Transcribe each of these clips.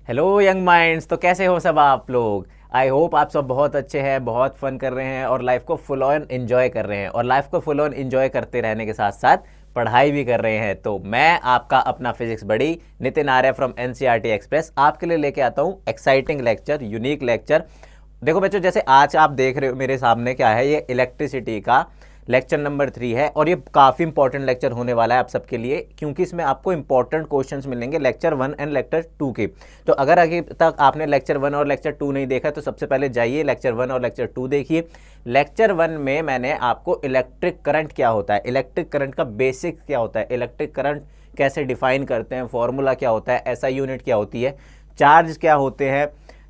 Hello young minds. तो कैसे हो सब आप लोग? आई होप आप सब बहुत अच्छे हैं, बहुत फन कर रहे हैं और लाइफ को फुल ऑन एंजॉय कर रहे हैं। और लाइफ को फुल ऑन एंजॉय करते रहने के साथ साथ पढ़ाई भी कर रहे हैं। तो मैं आपका अपना फिजिक्स बड़ी नितिन आर्य फ्रॉम एनसीईआरटी एक्सप्रेस आपके लिए लेके आता हूँ एक्साइटिंग लेक्चर, यूनिक लेक्चर। देखो बच्चों, जैसे आज आप देख रहे हो मेरे सामने क्या है, ये इलेक्ट्रिसिटी का लेक्चर नंबर 3 है और ये काफ़ी इंपॉर्टेंट लेक्चर होने वाला है आप सबके लिए, क्योंकि इसमें आपको इंपॉर्टेंट क्वेश्चंस मिलेंगे लेक्चर 1 एंड लेक्चर 2 के। तो अगर अभी तक आपने लेक्चर 1 और लेक्चर 2 नहीं देखा तो सबसे पहले जाइए लेक्चर 1 और लेक्चर 2 देखिए। लेक्चर 1 में मैंने आपको इलेक्ट्रिक करंट क्या होता है, इलेक्ट्रिक करंट का बेसिक क्या होता है, इलेक्ट्रिक करंट कैसे डिफाइन करते हैं, फॉर्मूला क्या होता है, एसआई यूनिट क्या होती है, चार्ज क्या होते हैं,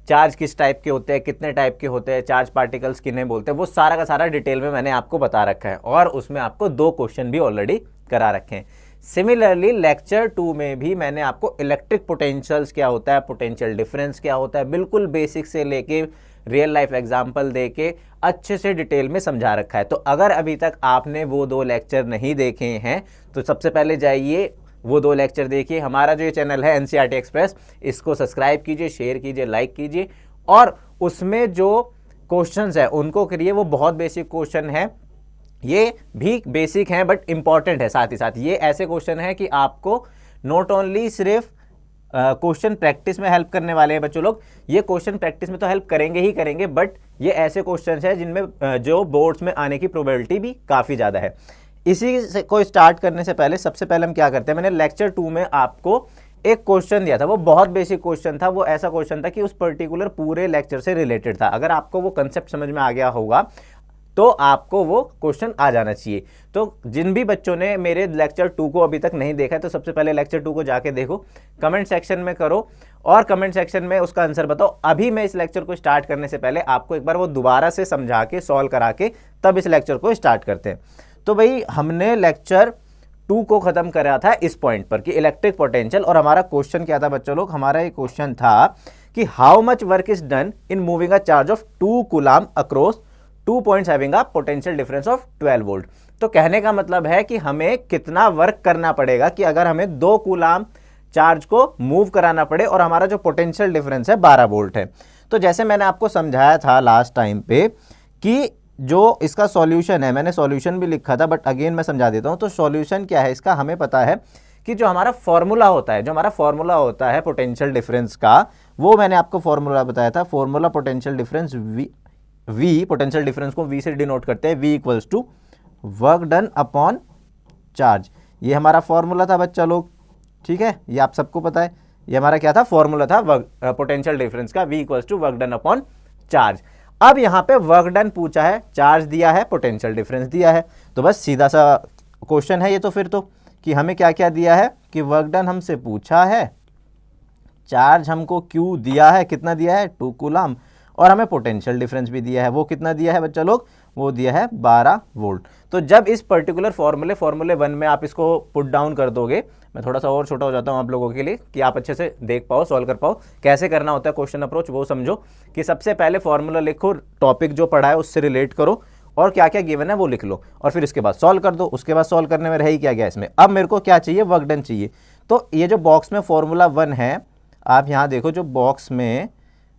चार्ज किस टाइप के होते हैं, कितने टाइप के होते हैं, चार्ज पार्टिकल्स किन्हें बोलते हैं, वो सारा का सारा डिटेल में मैंने आपको बता रखा है और उसमें आपको 2 क्वेश्चन भी ऑलरेडी करा रखे हैं। सिमिलरली लेक्चर 2 में भी मैंने आपको इलेक्ट्रिक पोटेंशियल्स क्या होता है, पोटेंशियल डिफरेंस क्या होता है, बिल्कुल बेसिक से लेके रियल लाइफ एग्जाम्पल दे के अच्छे से डिटेल में समझा रखा है। तो अगर अभी तक आपने वो 2 लेक्चर नहीं देखे हैं तो सबसे पहले जाइए वो 2 लेक्चर देखिए। हमारा जो ये चैनल है एनसीईआरटी एक्सप्रेस, इसको सब्सक्राइब कीजिए, शेयर कीजिए, लाइक कीजिए और उसमें जो क्वेश्चंस है उनको करिए। वो बहुत बेसिक क्वेश्चन है, ये भी बेसिक हैं बट इंपॉर्टेंट है। साथ ही साथ ये ऐसे क्वेश्चन है कि आपको नॉट ओनली सिर्फ क्वेश्चन प्रैक्टिस में हेल्प करने वाले हैं बच्चों लोग, ये क्वेश्चन प्रैक्टिस में तो हेल्प करेंगे ही करेंगे, बट ये ऐसे क्वेश्चन है जिनमें जो बोर्ड्स में आने की प्रोबेबिलिटी भी काफ़ी ज़्यादा है। इसी से को स्टार्ट करने से पहले सबसे पहले हम क्या करते हैं, मैंने लेक्चर 2 में आपको एक क्वेश्चन दिया था, वो बहुत बेसिक क्वेश्चन था। वो ऐसा क्वेश्चन था कि उस पर्टिकुलर पूरे लेक्चर से रिलेटेड था। अगर आपको वो कंसेप्ट समझ में आ गया होगा तो आपको वो क्वेश्चन आ जाना चाहिए। तो जिन भी बच्चों ने मेरे लेक्चर 2 को अभी तक नहीं देखा है तो सबसे पहले लेक्चर 2 को जाके देखो, कमेंट सेक्शन में करो और कमेंट सेक्शन में उसका आंसर बताओ। अभी मैं इस लेक्चर को स्टार्ट करने से पहले आपको एक बार वो दोबारा से समझा के सॉल्व करा के तब इस लेक्चर को स्टार्ट करते हैं। तो भाई हमने लेक्चर 2 को खत्म करा था इस पॉइंट पर कि इलेक्ट्रिक पोटेंशियल, और हमारा क्वेश्चन क्या था बच्चों लोग, हमारा ये क्वेश्चन था कि how much work is done in moving a charge of 2 coulomb across 2 points having a potential difference of 12 volt. तो कहने का मतलब है कि हमें कितना वर्क करना पड़ेगा कि अगर हमें 2 कूलम चार्ज को मूव कराना पड़े और हमारा जो पोटेंशियल डिफरेंस है 12 वोल्ट है। तो जैसे मैंने आपको समझाया था लास्ट टाइम पे कि जो इसका सॉल्यूशन है, मैंने सॉल्यूशन भी लिखा था बट अगेन मैं समझा देता हूं। तो सॉल्यूशन क्या है इसका, हमें पता है कि जो हमारा फॉर्मूला होता है, जो हमारा फॉर्मूला होता है पोटेंशियल डिफरेंस का, वो मैंने आपको फॉर्मूला बताया था। Formula potential difference V potential difference को वी से डिनोट करते हैं, V equals to work done upon charge. ये हमारा फॉर्मूला था बच्चा लोग, ठीक है, ये आप सबको पता है। ये हमारा क्या था, फॉर्मूला था पोटेंशियल डिफरेंस का, V equals to work done upon charge. अब यहां पे वर्क डन पूछा है, चार्ज दिया है, पोटेंशियल डिफरेंस दिया है, तो बस सीधा सा क्वेश्चन है ये। तो फिर तो कि हमें क्या क्या दिया है कि वर्क डन हमसे पूछा है, चार्ज हमको क्यू दिया है, कितना दिया है 2 कूलम, और हमें पोटेंशियल डिफरेंस भी दिया है। वो कितना दिया है बच्चा लोग, वो दिया है 12 वोल्ट। तो जब इस पर्टिकुलर फॉर्मूले 1 में आप इसको पुट डाउन कर दोगे, मैं थोड़ा सा और छोटा हो जाता हूं आप लोगों के लिए कि आप अच्छे से देख पाओ, सॉल्व कर पाओ, कैसे करना होता है क्वेश्चन अप्रोच वो समझो। कि सबसे पहले फॉर्मूला लिखो, टॉपिक जो पढ़ा है उससे रिलेट करो और क्या क्या गिवन है वो लिख लो और फिर इसके बाद सॉल्व कर दो। उसके बाद सॉल्व करने में रह ही क्या गया इसमें, अब मेरे को क्या चाहिए, वर्क डन चाहिए। तो ये जो बॉक्स में फॉर्मूला 1 है, आप यहाँ देखो, जो बॉक्स में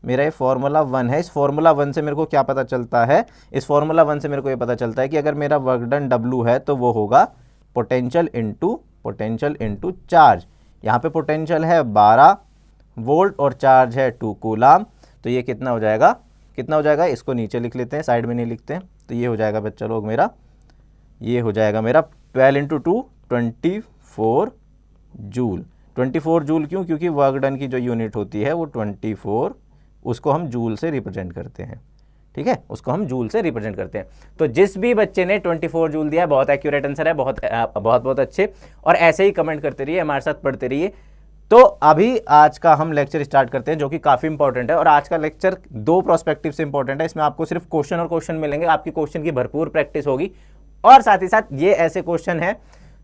मेरा ये फॉर्मूला 1 है, इस फॉर्मूला 1 से मेरे को क्या पता चलता है, इस फॉर्मूला 1 से मेरे को ये पता चलता है कि अगर मेरा वर्क डन W है तो वो होगा पोटेंशियल इनटू चार्ज। यहाँ पे पोटेंशियल है 12 वोल्ट और चार्ज है 2 कूलम। तो ये कितना हो जाएगा, कितना हो जाएगा, इसको नीचे लिख लेते हैं, साइड में नहीं लिखते हैं। तो ये हो जाएगा बच्चा लोग मेरा, ये हो जाएगा मेरा 12 इंटू 2 24 जूल। 24 जूल क्यों, क्योंकि वर्क डन की जो यूनिट होती है वो 24, उसको हम जूल से रिप्रेजेंट करते हैं, ठीक है, उसको हम जूल से रिप्रेजेंट करते हैं। तो जिस भी बच्चे ने 24 जूल दिया, बहुत एक्यूरेट आंसर है, बहुत अच्छे, और ऐसे ही कमेंट करते रहिए, हमारे साथ पढ़ते रहिए। तो अभी आज का हम लेक्चर स्टार्ट करते हैं जो कि काफ़ी इंपॉर्टेंट है। और आज का लेक्चर 2 प्रोस्पेक्टिव से इंपॉर्टेंट है। इसमें आपको सिर्फ क्वेश्चन और क्वेश्चन मिलेंगे, आपकी क्वेश्चन की भरपूर प्रैक्टिस होगी और साथ ही साथ ये ऐसे क्वेश्चन है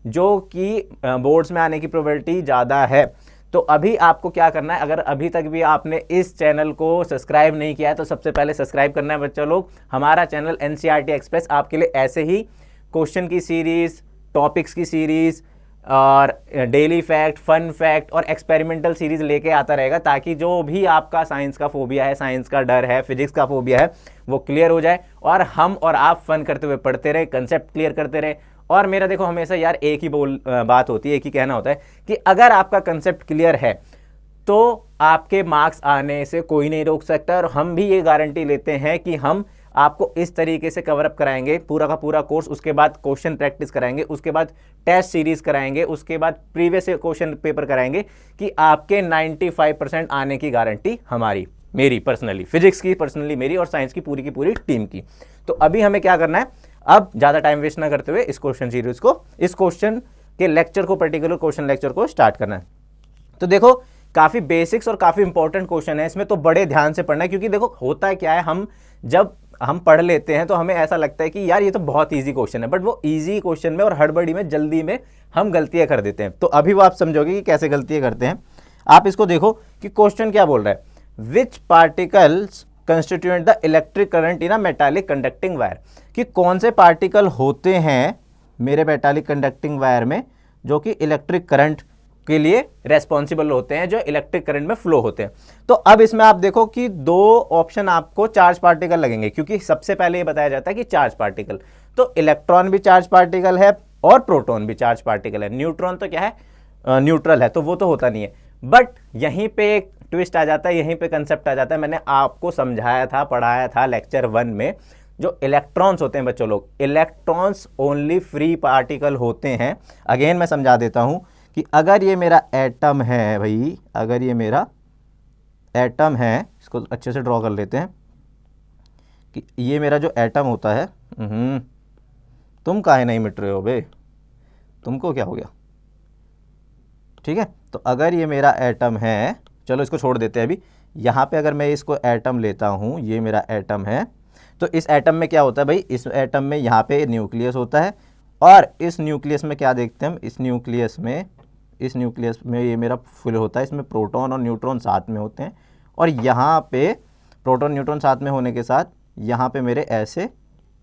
जो कि बोर्ड्स में आने की प्रोबेबिलिटी ज़्यादा है। तो अभी आपको क्या करना है, अगर अभी तक भी आपने इस चैनल को सब्सक्राइब नहीं किया है तो सबसे पहले सब्सक्राइब करना है बच्चा लोग। हमारा चैनल एनसीईआरटी एक्सप्रेस आपके लिए ऐसे ही क्वेश्चन की सीरीज, टॉपिक्स की सीरीज, और डेली फैक्ट, फन फैक्ट और एक्सपेरिमेंटल सीरीज लेके आता रहेगा, ताकि जो भी आपका साइंस का फोबिया है, साइंस का डर है, फिजिक्स का फोबिया है, वो क्लियर हो जाए और हम और आप फन करते हुए पढ़ते रहे, कंसेप्ट क्लियर करते रहे। और मेरा देखो हमेशा यार एक ही बात होती है, एक ही कहना होता है कि अगर आपका कंसेप्ट क्लियर है तो आपके मार्क्स आने से कोई नहीं रोक सकता। और हम भी ये गारंटी लेते हैं कि हम आपको इस तरीके से कवर अप कराएंगे पूरा का पूरा कोर्स, उसके बाद क्वेश्चन प्रैक्टिस कराएंगे, उसके बाद टेस्ट सीरीज कराएंगे, उसके बाद प्रीवियस क्वेश्चन पेपर कराएंगे कि आपके 95% आने की गारंटी हमारी, मेरी पर्सनली, फिजिक्स की पर्सनली मेरी और साइंस की पूरी टीम की। तो अभी हमें क्या करना है, अब ज़्यादा टाइम वेस्ट ना करते हुए इस क्वेश्चन सीरीज को, इस क्वेश्चन के लेक्चर को, पर्टिकुलर क्वेश्चन लेक्चर को स्टार्ट करना है। तो देखो काफ़ी बेसिक्स और काफ़ी इंपॉर्टेंट क्वेश्चन है इसमें, तो बड़े ध्यान से पढ़ना है, क्योंकि देखो होता है क्या है, हम जब हम पढ़ लेते हैं तो हमें ऐसा लगता है कि यार ये तो बहुत इजी क्वेश्चन है, बट वो इजी क्वेश्चन में और हड़बड़ी में, जल्दी में हम गलतियां कर देते हैं। तो अभी वो आप समझोगे कि कैसे गलतियां करते हैं। आप इसको देखो कि क्वेश्चन क्या बोल रहा है, which particles constituent the electric current in a metallic conducting wire, कि कौन से पार्टिकल होते हैं मेरे मेटालिक कंडक्टिंग वायर में जो कि इलेक्ट्रिक करंट के लिए रेस्पॉन्सिबल होते हैं, जो इलेक्ट्रिक करंट में फ्लो होते हैं। तो अब इसमें आप देखो कि दो ऑप्शन आपको चार्ज पार्टिकल लगेंगे, क्योंकि सबसे पहले ये बताया जाता है कि चार्ज पार्टिकल, तो इलेक्ट्रॉन भी चार्ज पार्टिकल है और प्रोटॉन भी चार्ज पार्टिकल है। न्यूट्रॉन तो क्या है, न्यूट्रल है, तो वो तो होता नहीं है। बट यहीं पे एक ट्विस्ट आ जाता है, यहीं पे कंसेप्ट आ जाता है। मैंने आपको समझाया था, पढ़ाया था लेक्चर 1 में, जो इलेक्ट्रॉन्स होते हैं बच्चों लोग, इलेक्ट्रॉन्स ओनली फ्री पार्टिकल होते हैं। अगेन मैं समझा देता हूं कि अगर ये मेरा एटम है भाई, अगर ये मेरा एटम है, इसको अच्छे से ड्रॉ कर लेते हैं कि ये मेरा जो एटम होता है, तुम काहे नहीं मिट रहे हो बे, तुमको क्या हो गया, ठीक है। तो अगर ये मेरा एटम है, चलो इसको छोड़ देते हैं अभी, यहाँ पे अगर मैं इसको एटम लेता हूँ, ये मेरा एटम है, तो इस एटम में क्या होता है भाई, इस एटम में यहाँ पे न्यूक्लियस होता है, और इस न्यूक्लियस में क्या देखते हैं हम, इस न्यूक्लियस में ये मेरा फुल होता है, इसमें प्रोटॉन और न्यूट्रॉन साथ में होते हैं, और यहाँ पे प्रोटॉन न्यूट्रॉन साथ में होने के साथ यहाँ पे मेरे ऐसे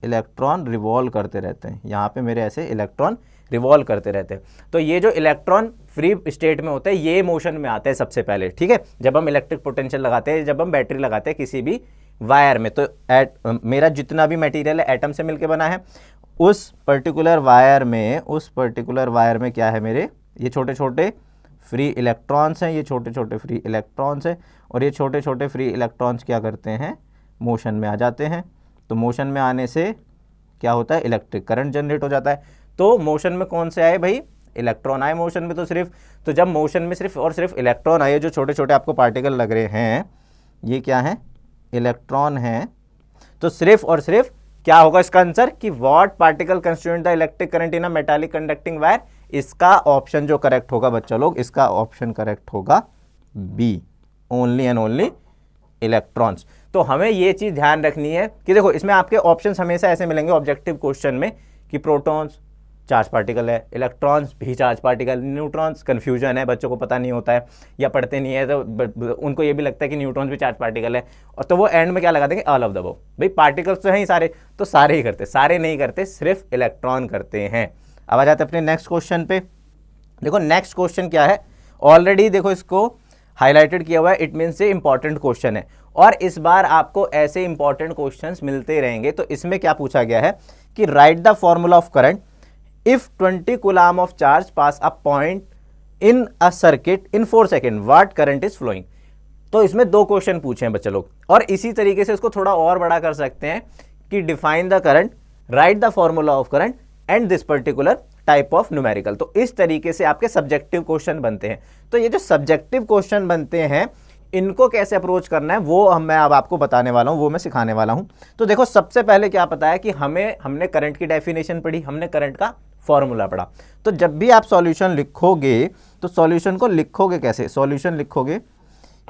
इलेक्ट्रॉन रिवॉल्व करते रहते हैं, यहाँ पे मेरे ऐसे इलेक्ट्रॉन रिवॉल्व करते रहते हैं। तो ये जो इलेक्ट्रॉन फ्री स्टेट में होते हैं, ये मोशन में आते हैं सबसे पहले, ठीक है, जब हम इलेक्ट्रिक पोटेंशियल लगाते हैं, जब हम बैटरी लगाते हैं किसी भी वायर में। तो मेरा जितना भी मटेरियल है एटम से मिलकर बना है, उस पर्टिकुलर वायर में क्या है, मेरे ये छोटे छोटे फ्री इलेक्ट्रॉन्स हैं, ये छोटे छोटे फ्री इलेक्ट्रॉन्स हैं, और ये छोटे छोटे फ्री इलेक्ट्रॉन्स क्या करते हैं, मोशन में आ जाते हैं। तो मोशन में आने से क्या होता है, इलेक्ट्रिक करंट जनरेट हो जाता है। तो मोशन में कौन से आए भाई, इलेक्ट्रॉन आए मोशन में। तो जब मोशन में सिर्फ और सिर्फ इलेक्ट्रॉन आए, जो छोटे छोटे आपको पार्टिकल लग रहे हैं, ये क्या है, इलेक्ट्रॉन है। तो सिर्फ और सिर्फ क्या होगा इसका आंसर, कि what particle constituent the electric current in a metallic conducting wire. इसका ऑप्शन जो करेक्ट होगा बच्चों लोग, इसका ऑप्शन करेक्ट होगा B, only and only electrons. तो हमें ये चीज ध्यान रखनी है कि देखो इसमें आपके ऑप्शंस हमेशा ऐसे मिलेंगे ऑब्जेक्टिव क्वेश्चन में कि प्रोटॉन्स चार्ज पार्टिकल है, इलेक्ट्रॉन्स भी चार्ज पार्टिकल, न्यूट्रॉन्स कंफ्यूजन है, बच्चों को पता नहीं होता है या पढ़ते नहीं है, तो उनको ये भी लगता है कि न्यूट्रॉन्स भी चार्ज पार्टिकल है, और तो वो एंड में क्या लगा देंगे, ऑल ऑफ द अबव। भाई पार्टिकल्स तो हैं ही सारे, तो सारे ही करते, सारे नहीं करते, सिर्फ इलेक्ट्रॉन करते हैं। अब आ जाते हैं अपने नेक्स्ट क्वेश्चन पे। देखो नेक्स्ट क्वेश्चन क्या है, ऑलरेडी देखो इसको हाईलाइटेड किया हुआ है, इट मीन्स ये इंपॉर्टेंट क्वेश्चन है, और इस बार आपको ऐसे इंपॉर्टेंट क्वेश्चंस मिलते रहेंगे। तो इसमें क्या पूछा गया है कि right the formula of current if 20 coulomb of charge pass a point in a circuit in 4 second, what current is flowing. तो इसमें दो क्वेश्चन पूछे हैं बच्चे लोग, और इसी तरीके से इसको थोड़ा और बड़ा कर सकते हैं कि define the current, right the formula of current and this particular type of numerical. तो इस तरीके से आपके सब्जेक्टिव क्वेश्चन बनते हैं। तो ये जो सब्जेक्टिव क्वेश्चन बनते हैं, इनको कैसे अप्रोच करना है वो मैं अब आपको बताने वाला हूं, वो मैं सिखाने वाला हूं। तो देखो सबसे पहले क्या पता है कि हमने करंट की डेफिनेशन पढ़ी, हमने करंट का फॉर्मूला पढ़ा। तो जब भी आप सॉल्यूशन लिखोगे तो सॉल्यूशन को लिखोगे कैसे, सॉल्यूशन लिखोगे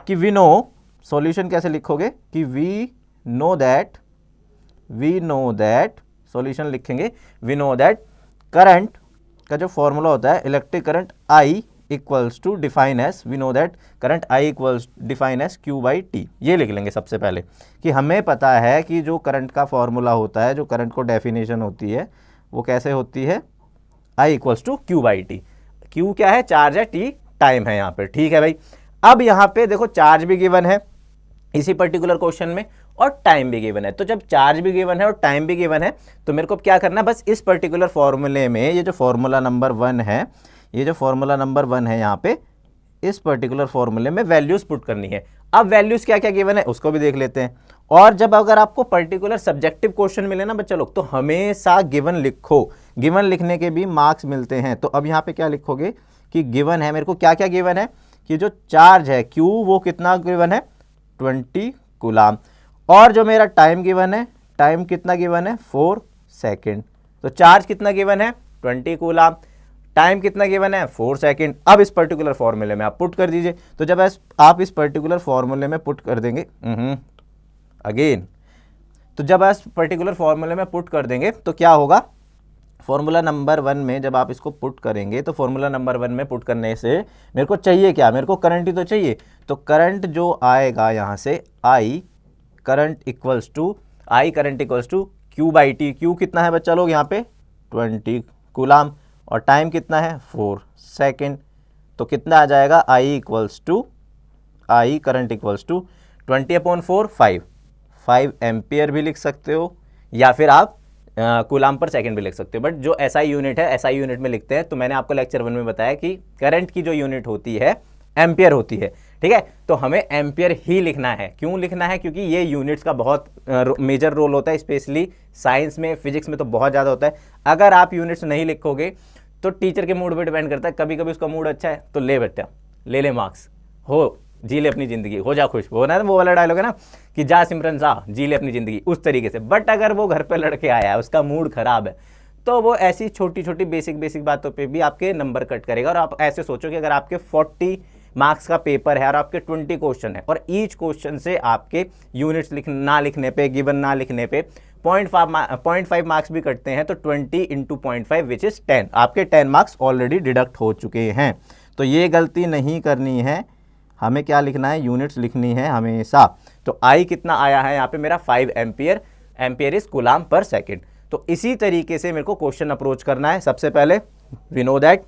कि वी नो, सॉल्यूशन कैसे लिखोगे कि वी नो दैट, सॉल्यूशन लिखेंगे वी नो दैट करंट का जो फॉर्मूला होता है, electric current I equals to define S, we know that current I equals define S Q/T। ये लिख लेंगे सबसे पहले कि हमें पता है कि जो करंट का फॉर्मूला होता है, जो करंट को डेफिनेशन होती है, वो कैसे होती है, I equals to Q/T। Q क्या है, चार्ज है, T टाइम है यहाँ पे, ठीक है भाई। अब यहाँ पे देखो चार्ज भी गिवन है इसी पर्टिकुलर क्वेश्चन में और टाइम भी गिवन है। तो जब चार्ज भी गिवन है और टाइम भी गिवन है तो मेरे को क्या करना है, बस इस पर्टिकुलर फॉर्मूले में ये जो फॉर्मूला नंबर 1 है, ये जो फॉर्मूला नंबर 1 है यहाँ पे, इस पर्टिकुलर फॉर्मूले में वैल्यूज पुट करनी है। अब वैल्यूज क्या क्या गिवन है उसको भी देख लेते हैं। और जब अगर आपको पर्टिकुलर सब्जेक्टिव क्वेश्चन मिले ना बच्चा लोग, तो हमेशा गिवन लिखो, गिवन लिखने के भी मार्क्स मिलते हैं। तो अब यहाँ पे क्या लिखोगे कि गिवन है, मेरे को क्या क्या गिवन है कि जो चार्ज है Q वो कितना गिवन है, 20 कूलाम। और जो मेरा टाइम गिवन है, टाइम कितना गिवन है, 4 सेकेंड। तो चार्ज कितना गिवन है, 20 कूलाम, टाइम कितना गिवन है, 4 सेकेंड। अब इस पर्टिकुलर फॉर्मूले में आप पुट कर दीजिए। तो जब आप इस पर्टिकुलर फॉर्मूले में पुट कर देंगे अगेन, तो जब इस पर्टिकुलर फॉर्मूले में पुट कर देंगे तो क्या होगा, फॉर्मूला नंबर 1 में जब आप इसको पुट करेंगे तो फॉर्मूला नंबर 1 में पुट करने से मेरे को चाहिए क्या, मेरे को करंट ही तो चाहिए। तो करंट जो आएगा यहाँ से, I current equals to Q by T. Q कितना है बच्चा लोग यहाँ पे, 20 कूलाम, और टाइम कितना है, 4 सेकेंड। तो कितना आ जाएगा, I current equals to 20/4 5 ampere भी लिख सकते हो, या फिर आप कूलाम पर सेकंड भी लिख सकते हो। बट जो एसआई यूनिट है, एसआई यूनिट में लिखते हैं। तो मैंने आपको लेक्चर 1 में बताया कि करंट की जो यूनिट होती है एम्पियर होती है, ठीक है। तो हमें एम्पियर ही लिखना है। क्यों लिखना है, क्योंकि ये यूनिट्स का बहुत मेजर रोल होता है, स्पेशली साइंस में, फिजिक्स में तो बहुत ज़्यादा होता है। अगर आप यूनिट्स नहीं लिखोगे तो टीचर के मूड पे डिपेंड करता है। कभी कभी उसका मूड अच्छा है तो ले बेटा, ले मार्क्स, हो जी ले अपनी ज़िंदगी, हो जा खुश, वो ना वो वाला डायलॉग है ना कि जा सिमरन जा जी ले अपनी ज़िंदगी, उस तरीके से। बट अगर वो घर पे लड़के आया है, उसका मूड ख़राब है, तो वो ऐसी छोटी छोटी बेसिक बातों पे भी आपके नंबर कट करेगा। और आप ऐसे सोचो कि अगर आपके 40 मार्क्स का पेपर है और आपके 20 क्वेश्चन है और ईच क्वेश्चन से आपके यूनिट्स ना लिखने पे, गिवन ना लिखने पे 0.5 मार्क्स भी कटते हैं, तो 20 × 0.5 विच इज़ 10, आपके 10 मार्क्स ऑलरेडी डिडक्ट हो चुके हैं। तो ये गलती नहीं करनी है, हमें क्या लिखना है, यूनिट्स लिखनी है हमेशा। तो आई कितना आया है यहाँ पे मेरा, 5 एम्पियर, एम्पियर इज कूलाम पर सेकेंड। तो इसी तरीके से मेरे को क्वेश्चन अप्रोच करना है। सबसे पहले वी नो दैट,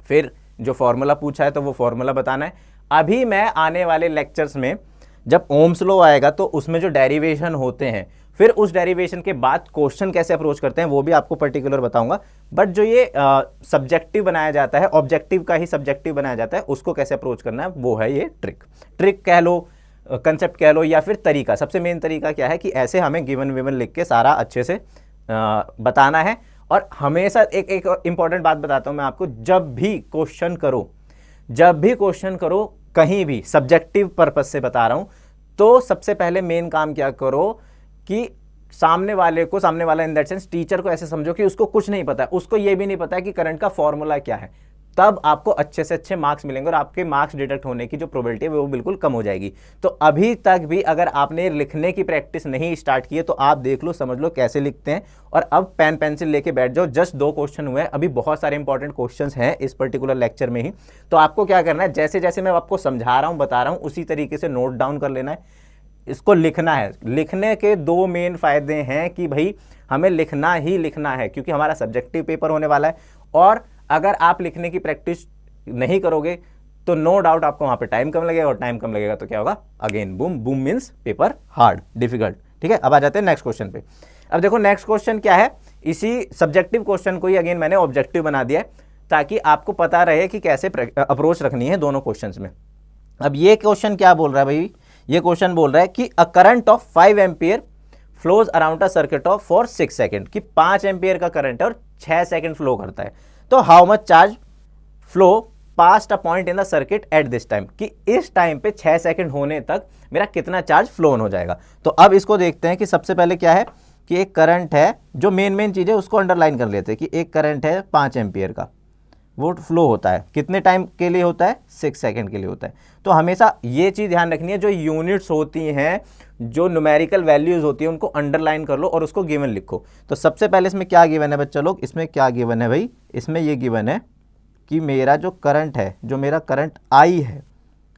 फिर जो फॉर्मूला पूछा है तो वो फॉर्मूला बताना है। अभी मैं आने वाले लेक्चर्स में जब ओम्स लॉ आएगा तो उसमें जो डेरिवेशन होते हैं, फिर उस डेरिवेशन के बाद क्वेश्चन कैसे अप्रोच करते हैं वो भी आपको पर्टिकुलर बताऊंगा। बट जो ये सब्जेक्टिव बनाया जाता है, ऑब्जेक्टिव का ही सब्जेक्टिव बनाया जाता है, उसको कैसे अप्रोच करना है वो है ये ट्रिक कह लो, कंसेप्ट कह लो, या फिर तरीका। सबसे मेन तरीका क्या है कि ऐसे हमें गिवन विवन लिख के सारा अच्छे से बताना है। और हमेशा एक इंपॉर्टेंट बात बताता हूं मैं आपको, जब भी क्वेश्चन करो कहीं भी, सब्जेक्टिव पर्पज से बता रहा हूं, तो सबसे पहले मेन काम क्या करो कि सामने वाला इन दैट सेंस टीचर को ऐसे समझो कि उसको कुछ नहीं पता है, उसको ये भी नहीं पता है कि करंट का फॉर्मूला क्या है। तब आपको अच्छे से अच्छे मार्क्स मिलेंगे और आपके मार्क्स डिडक्ट होने की जो प्रोबेबिलिटी है वो बिल्कुल कम हो जाएगी। तो अभी तक भी अगर आपने लिखने की प्रैक्टिस नहीं स्टार्ट की है तो आप देख लो, समझ लो कैसे लिखते हैं, और अब पेन पेंसिल लेके बैठ जाओ। जस्ट 2 क्वेश्चन हुए हैं, अभी बहुत सारे इंपॉर्टेंट क्वेश्चंस हैं इस पर्टिकुलर लेक्चर में ही। तो आपको क्या करना है, जैसे जैसे मैं आपको समझा रहा हूँ, बता रहा हूँ, उसी तरीके से नोट डाउन कर लेना है, इसको लिखना है। लिखने के 2 मेन फायदे हैं कि भाई हमें लिखना ही लिखना है, क्योंकि हमारा सब्जेक्टिव पेपर होने वाला है। और अगर आप लिखने की प्रैक्टिस नहीं करोगे तो नो डाउट आपको वहां पे टाइम कम लगेगा, और टाइम कम लगेगा तो क्या होगा, again boom means paper hard, difficult. ठीक है, अब आ जाते हैं नेक्स्ट क्वेश्चन पे। अब देखो नेक्स्ट क्वेश्चन क्या है, इसी सब्जेक्टिव क्वेश्चन को ही अगेन मैंने ऑब्जेक्टिव बना दिया है ताकि आपको पता रहे कि कैसे अप्रोच रखनी है दोनों क्वेश्चन में। अब ये क्वेश्चन क्या बोल रहा है भाई, ये क्वेश्चन बोल रहा है कि a current of 5 ampere flows around a circuit of for 6 second, कि 5 एम्पियर का करंट है और 6 सेकेंड फ्लो करता है। तो how much charge flow past a point in the circuit at this time, कि इस टाइम पे 6 सेकंड होने तक मेरा कितना चार्ज फ्लो ऑन हो जाएगा। तो अब इसको देखते हैं कि सबसे पहले क्या है कि एक करंट है, जो मेन चीज है उसको अंडरलाइन कर लेते हैं कि एक करंट है 5 एम्पियर का, वो फ्लो होता है कितने टाइम के लिए होता है, 6 सेकंड के लिए होता है। तो हमेशा ये चीज़ ध्यान रखनी है, जो यूनिट्स होती हैं, जो न्यूमेरिकल वैल्यूज होती हैं, उनको अंडरलाइन कर लो और उसको गिवन लिखो। तो सबसे पहले इसमें क्या गिवन है बच्चा लोग, इसमें क्या गिवन है भाई, इसमें ये गिवन है कि मेरा जो करंट है, जो मेरा करंट आई है,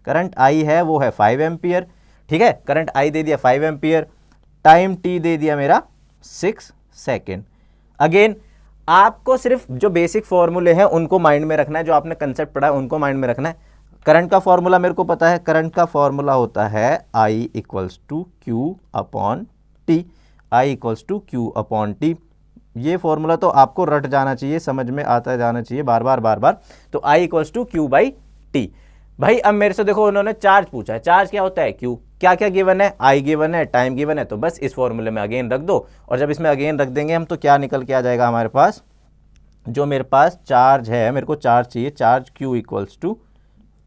करंट आई है वो है 5 एम्पियर। ठीक है, करंट आई दे दिया 5 एम्पियर, टाइम टी दे दिया मेरा 6 सेकेंड। अगेन आपको सिर्फ जो बेसिक फॉर्मूले हैं उनको माइंड में रखना है, जो आपने कंसेप्ट पढ़ा है उनको माइंड में रखना है। करंट का फॉर्मूला मेरे को पता है, करंट का फॉर्मूला होता है I equals to Q upon T, I equals to Q upon T. ये फॉर्मूला तो आपको रट जाना चाहिए, समझ में आता जाना चाहिए बार बार। तो I equals to Q by T. भाई अब मेरे से देखो उन्होंने चार्ज पूछा है, चार्ज क्या होता है क्यू, क्या क्या गिवन है, I गिवन है, टाइम गिवन है, तो बस इस फॉर्मूले में अगेन रख दो। और जब इसमें अगेन रख देंगे हम तो क्या निकल के आ जाएगा हमारे पास, जो मेरे पास चार्ज है, मेरे को चार्ज चाहिए, charge Q equals to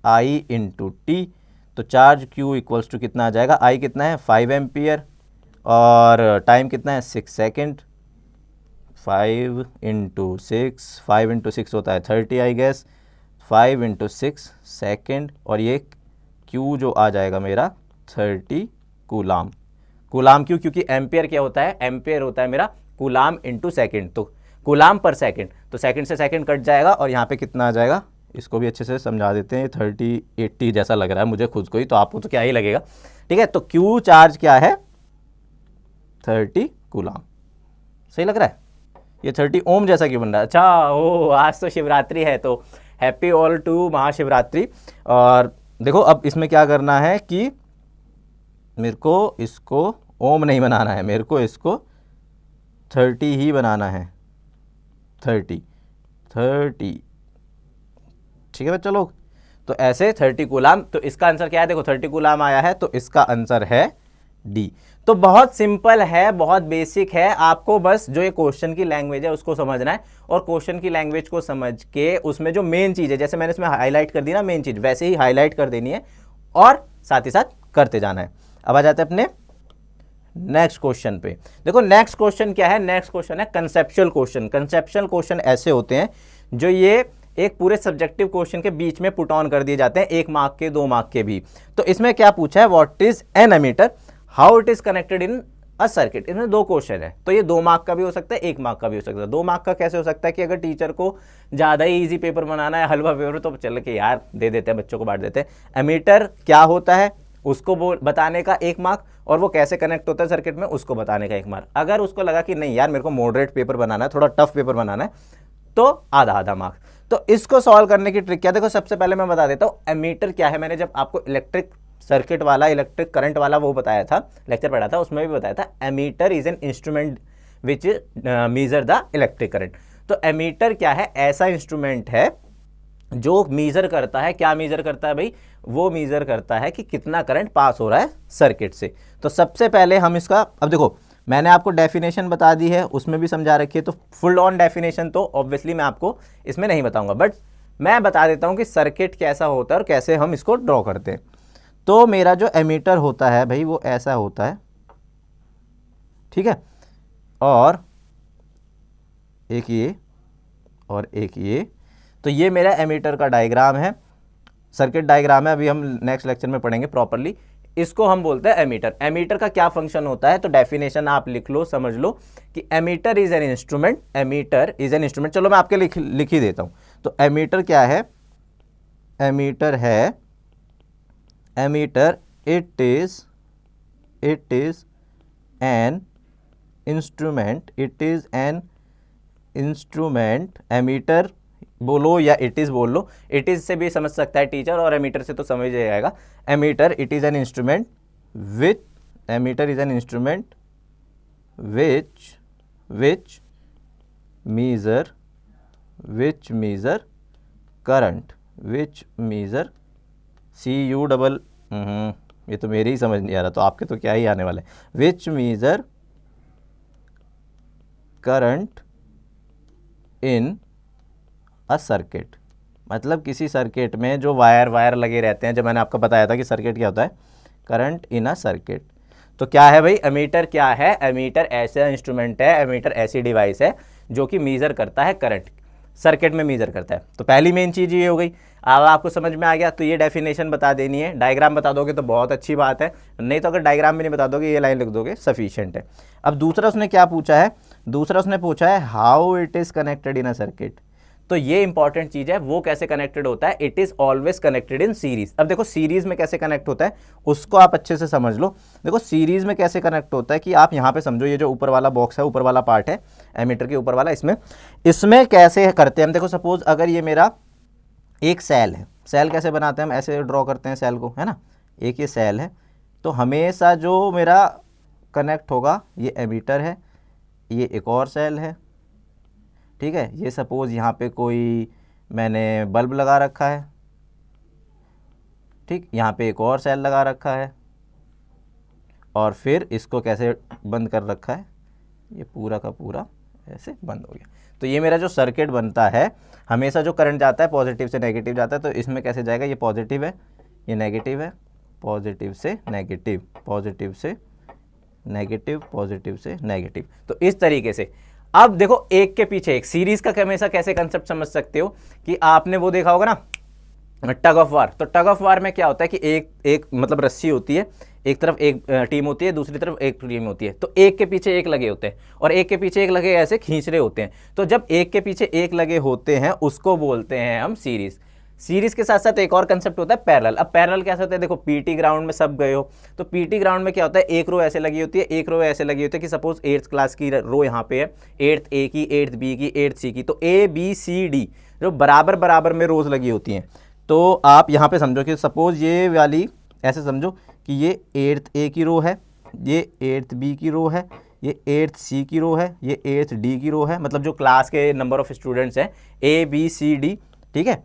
I into T. तो चार्ज Q इक्वल्स टू कितना आ जाएगा, I कितना है 5 एम्पियर और टाइम कितना है 6 सेकेंड। 5 इंटू 6 होता है 30 आई गेस, 5 इंटू 6 सेकेंड, और ये Q जो आ जाएगा मेरा 30 कूलाम। कूलाम क्यों, क्योंकि एम्पियर क्या होता है, एम्पियर होता है मेरा कूलाम इंटू सेकेंड, तो कूलाम पर सेकेंड, तो सेकेंड से सेकेंड कट जाएगा और यहाँ पे कितना आ जाएगा, इसको भी अच्छे से समझा देते हैं। 30-80 जैसा लग रहा है मुझे खुद को ही, तो आपको तो क्या ही लगेगा, ठीक है। तो Q चार्ज क्या है 30 कूलाम, सही लग रहा है। ये 30 ओम जैसा क्यों बन रहा है, अच्छा ओ आज तो शिवरात्रि है, तो हैप्पी ऑल टू महाशिवरात्रि। और देखो अब इसमें क्या करना है कि मेरे को इसको ओम नहीं बनाना है, मेरे को इसको 30 ही बनाना है, 30, ठीक है बच्चों लोग। तो ऐसे 30 कूलाम, तो इसका आंसर क्या है, देखो 30 कूलाम आया है, तो इसका आंसर है डी। तो बहुत सिंपल है, बहुत बेसिक है, आपको बस जो ये क्वेश्चन की लैंग्वेज है उसको समझना है, और क्वेश्चन की लैंग्वेज को समझ के उसमें जो मेन चीज़ है, जैसे मैंने इसमें हाईलाइट कर दी ना मेन चीज़, वैसे ही हाईलाइट कर देनी है और साथ ही साथ करते जाना है। अब आ जाते हैं अपने नेक्स्ट क्वेश्चन पे। देखो नेक्स्ट क्वेश्चन क्या है, नेक्स्ट क्वेश्चन है कंसेप्चुअल क्वेश्चन। कंसेप्चुअल क्वेश्चन ऐसे होते हैं जो ये एक पूरे सब्जेक्टिव क्वेश्चन के बीच में पुट ऑन कर दिए जाते हैं, 1 मार्क के 2 मार्क के भी। तो इसमें क्या पूछा है, what is an ammeter, how it is connected in a circuit. इसमें 2 क्वेश्चन है, तो ये 2 मार्क का भी हो सकता है, 1 मार्क का भी हो सकता है। 2 मार्क का कैसे हो सकता है कि अगर टीचर को ज़्यादा ही ईजी पेपर बनाना है, हलवा पेपर, तो चल के यार दे देते हैं, बच्चों को बांट देते हैं। एमीटर क्या होता है उसको बताने का 1 मार्क, और वो कैसे कनेक्ट होता है सर्किट में उसको बताने का 1 मार्क। अगर उसको लगा कि नहीं यार मेरे को मॉडरेट पेपर बनाना है, थोड़ा टफ पेपर बनाना है, तो आधा मार्क। तो इसको सॉल्व करने की ट्रिक क्या, देखो सबसे पहले मैं बता देता हूँ एमीटर क्या है। मैंने जब आपको इलेक्ट्रिक सर्किट वाला, इलेक्ट्रिक करंट वाला वो बताया था, लेक्चर पढ़ा था, उसमें भी बताया था ammeter is an instrument which measure the electric current. तो एमीटर क्या है, ऐसा इंस्ट्रूमेंट है जो मीजर करता है, क्या मीजर करता है भाई, वो मीजर करता है कि कितना करंट पास हो रहा है सर्किट से। तो सबसे पहले हम इसका, अब देखो मैंने आपको डेफिनेशन बता दी है, उसमें भी समझा रखी है, तो फुल ऑन डेफिनेशन तो ऑब्वियसली मैं आपको इसमें नहीं बताऊंगा, बट मैं बता देता हूं कि सर्किट कैसा होता है और कैसे हम इसको ड्रॉ करते हैं। तो मेरा जो एमीटर होता है भाई वो ऐसा होता है, ठीक है, और एक ये और एक ये। तो ये मेरा एमीटर का डायग्राम है, सर्किट डायग्राम है, अभी हम नेक्स्ट लेक्चर में पढ़ेंगे प्रॉपरली। इसको हम बोलते हैं एमीटर। एमीटर का क्या फंक्शन होता है, तो डेफिनेशन आप लिख लो, समझ लो कि ammeter is an instrument, ammeter is an instrument. चलो मैं आपके लिख ही देता हूं। तो एमीटर क्या है, एमीटर है, ammeter it is an instrument, it is an instrument. Ammeter बोलो या इट इज बोल लो, इट इज से भी समझ सकता है टीचर, और एमीटर से तो समझ जाएगा। Ammeter it is an instrument which, ammeter is an instrument which measure current, which measure CU double, ये तो मेरे ही समझ नहीं आ रहा, तो आपके तो क्या ही आने वाला है। विच measure current in a circuit, मतलब किसी सर्किट में जो वायर लगे रहते हैं, जब मैंने आपको बताया था कि सर्किट क्या होता है, करंट इन अ सर्किट। तो क्या है भाई एमीटर, क्या है एमीटर, ऐसा इंस्ट्रूमेंट है, एमीटर ऐसी डिवाइस है जो कि मीजर करता है करंट, सर्किट में मीजर करता है। तो पहली मेन चीज़ ये हो गई। अब आपको समझ में आ गया, तो ये डेफिनेशन बता देनी है, डायग्राम बता दोगे तो बहुत अच्छी बात है, नहीं तो अगर डायग्राम भी नहीं बता दोगे, ये लाइन लिख दोगे सफिशिएंट है। अब दूसरा उसने क्या पूछा है, दूसरा उसने पूछा है how it is connected in a circuit. तो ये इंपॉर्टेंट चीज है। वो कैसे कनेक्टेड होता है? It is always connected in series. अब देखो सीरीज में कैसे कनेक्ट होता है उसको आप अच्छे से समझ लो। देखो सीरीज में कैसे कनेक्ट होता है कि आप यहाँ पे समझो, ये जो ऊपर वाला बॉक्स है, ऊपर वाला पार्ट है एमीटर के ऊपर वाला, इसमें कैसे करते हैं हम। देखो सपोज अगर ये मेरा एक सेल है, सेल कैसे बनाते हैं हम, ऐसे ड्रॉ करते हैं सेल को, है ना। एक ये सेल है, तो हमेशा जो मेरा कनेक्ट होगा ये एमीटर है, ये एक और सेल है, ठीक है। ये सपोज यहाँ पे कोई मैंने बल्ब लगा रखा है, ठीक, यहाँ पे एक और सेल लगा रखा है, और फिर इसको कैसे बंद कर रखा है, ये पूरा का पूरा ऐसे बंद हो गया। तो ये मेरा जो सर्किट बनता है, हमेशा जो करंट जाता है पॉजिटिव से नेगेटिव जाता है, तो इसमें कैसे जाएगा, ये पॉजिटिव है, ये नेगेटिव है, पॉजिटिव से नेगेटिव, पॉजिटिव से नेगेटिव, पॉजिटिव से नेगेटिव। तो इस तरीके से अब देखो एक के पीछे एक, सीरीज का हमेशा कैसे कंसेप्ट समझ सकते हो कि आपने वो देखा होगा ना टग ऑफ वार। तो टग ऑफ वार में क्या होता है कि एक मतलब रस्सी होती है, एक तरफ एक टीम होती है, दूसरी तरफ एक टीम होती है, तो एक के पीछे एक लगे होते हैं और एक के पीछे एक लगे ऐसे खींच रहे होते हैं। तो जब एक के पीछे एक लगे होते हैं उसको बोलते हैं हम सीरीज। सीरीज के साथ साथ एक और कंसेप्ट होता है पैरेलल। अब पैरेलल कैसे होता है, देखो पीटी ग्राउंड में सब गए हो, तो पीटी ग्राउंड में क्या होता है, एक रो ऐसे लगी होती है, एक रो ऐसे लगी होती है कि सपोज 8th क्लास की रो यहाँ पे है, 8th ए की, 8th बी की, 8th सी की, तो ए बी सी डी जो बराबर बराबर में रोज लगी होती हैं। तो आप यहाँ पे समझो कि सपोज ये वाली ऐसे समझो कि ये 8th ए की रो है, ये 8th बी की रो है, ये 8th सी की रो है, ये 8th डी की रो है, मतलब जो क्लास के नंबर ऑफ स्टूडेंट्स हैं ए बी सी डी, ठीक है।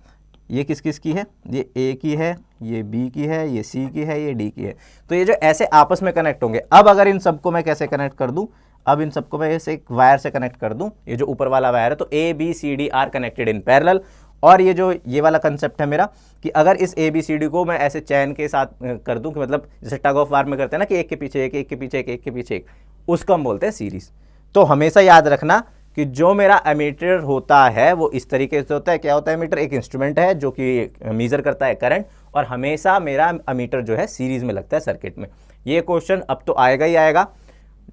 ये किस किस की है, ये ए की है, ये बी की है, ये सी की है, ये डी की है। तो ये जो ऐसे आपस में कनेक्ट होंगे। अब अगर इन सबको मैं कैसे कनेक्ट कर दूं, अब इन सबको मैं ऐसे एक वायर से कनेक्ट कर दूं, ये जो ऊपर वाला वायर है, तो A B C D are connected in parallel. और ये जो ये वाला कंसेप्ट है मेरा कि अगर इस ए बी सी डी को मैं ऐसे चैन के साथ कर दूं कि मतलब जैसे टग ऑफ वार में करते हैं ना कि एक के पीछे एक, एक के पीछे एक, एक के पीछे एक, उसको हम बोलते हैं सीरीज। तो हमेशा याद रखना कि जो मेरा एमीटर होता है वो इस तरीके से होता है। क्या होता है एमीटर? एक इंस्ट्रूमेंट है जो कि मेजर करता है करंट, और हमेशा मेरा एमीटर जो है सीरीज में लगता है सर्किट में। ये क्वेश्चन अब तो आएगा ही आएगा,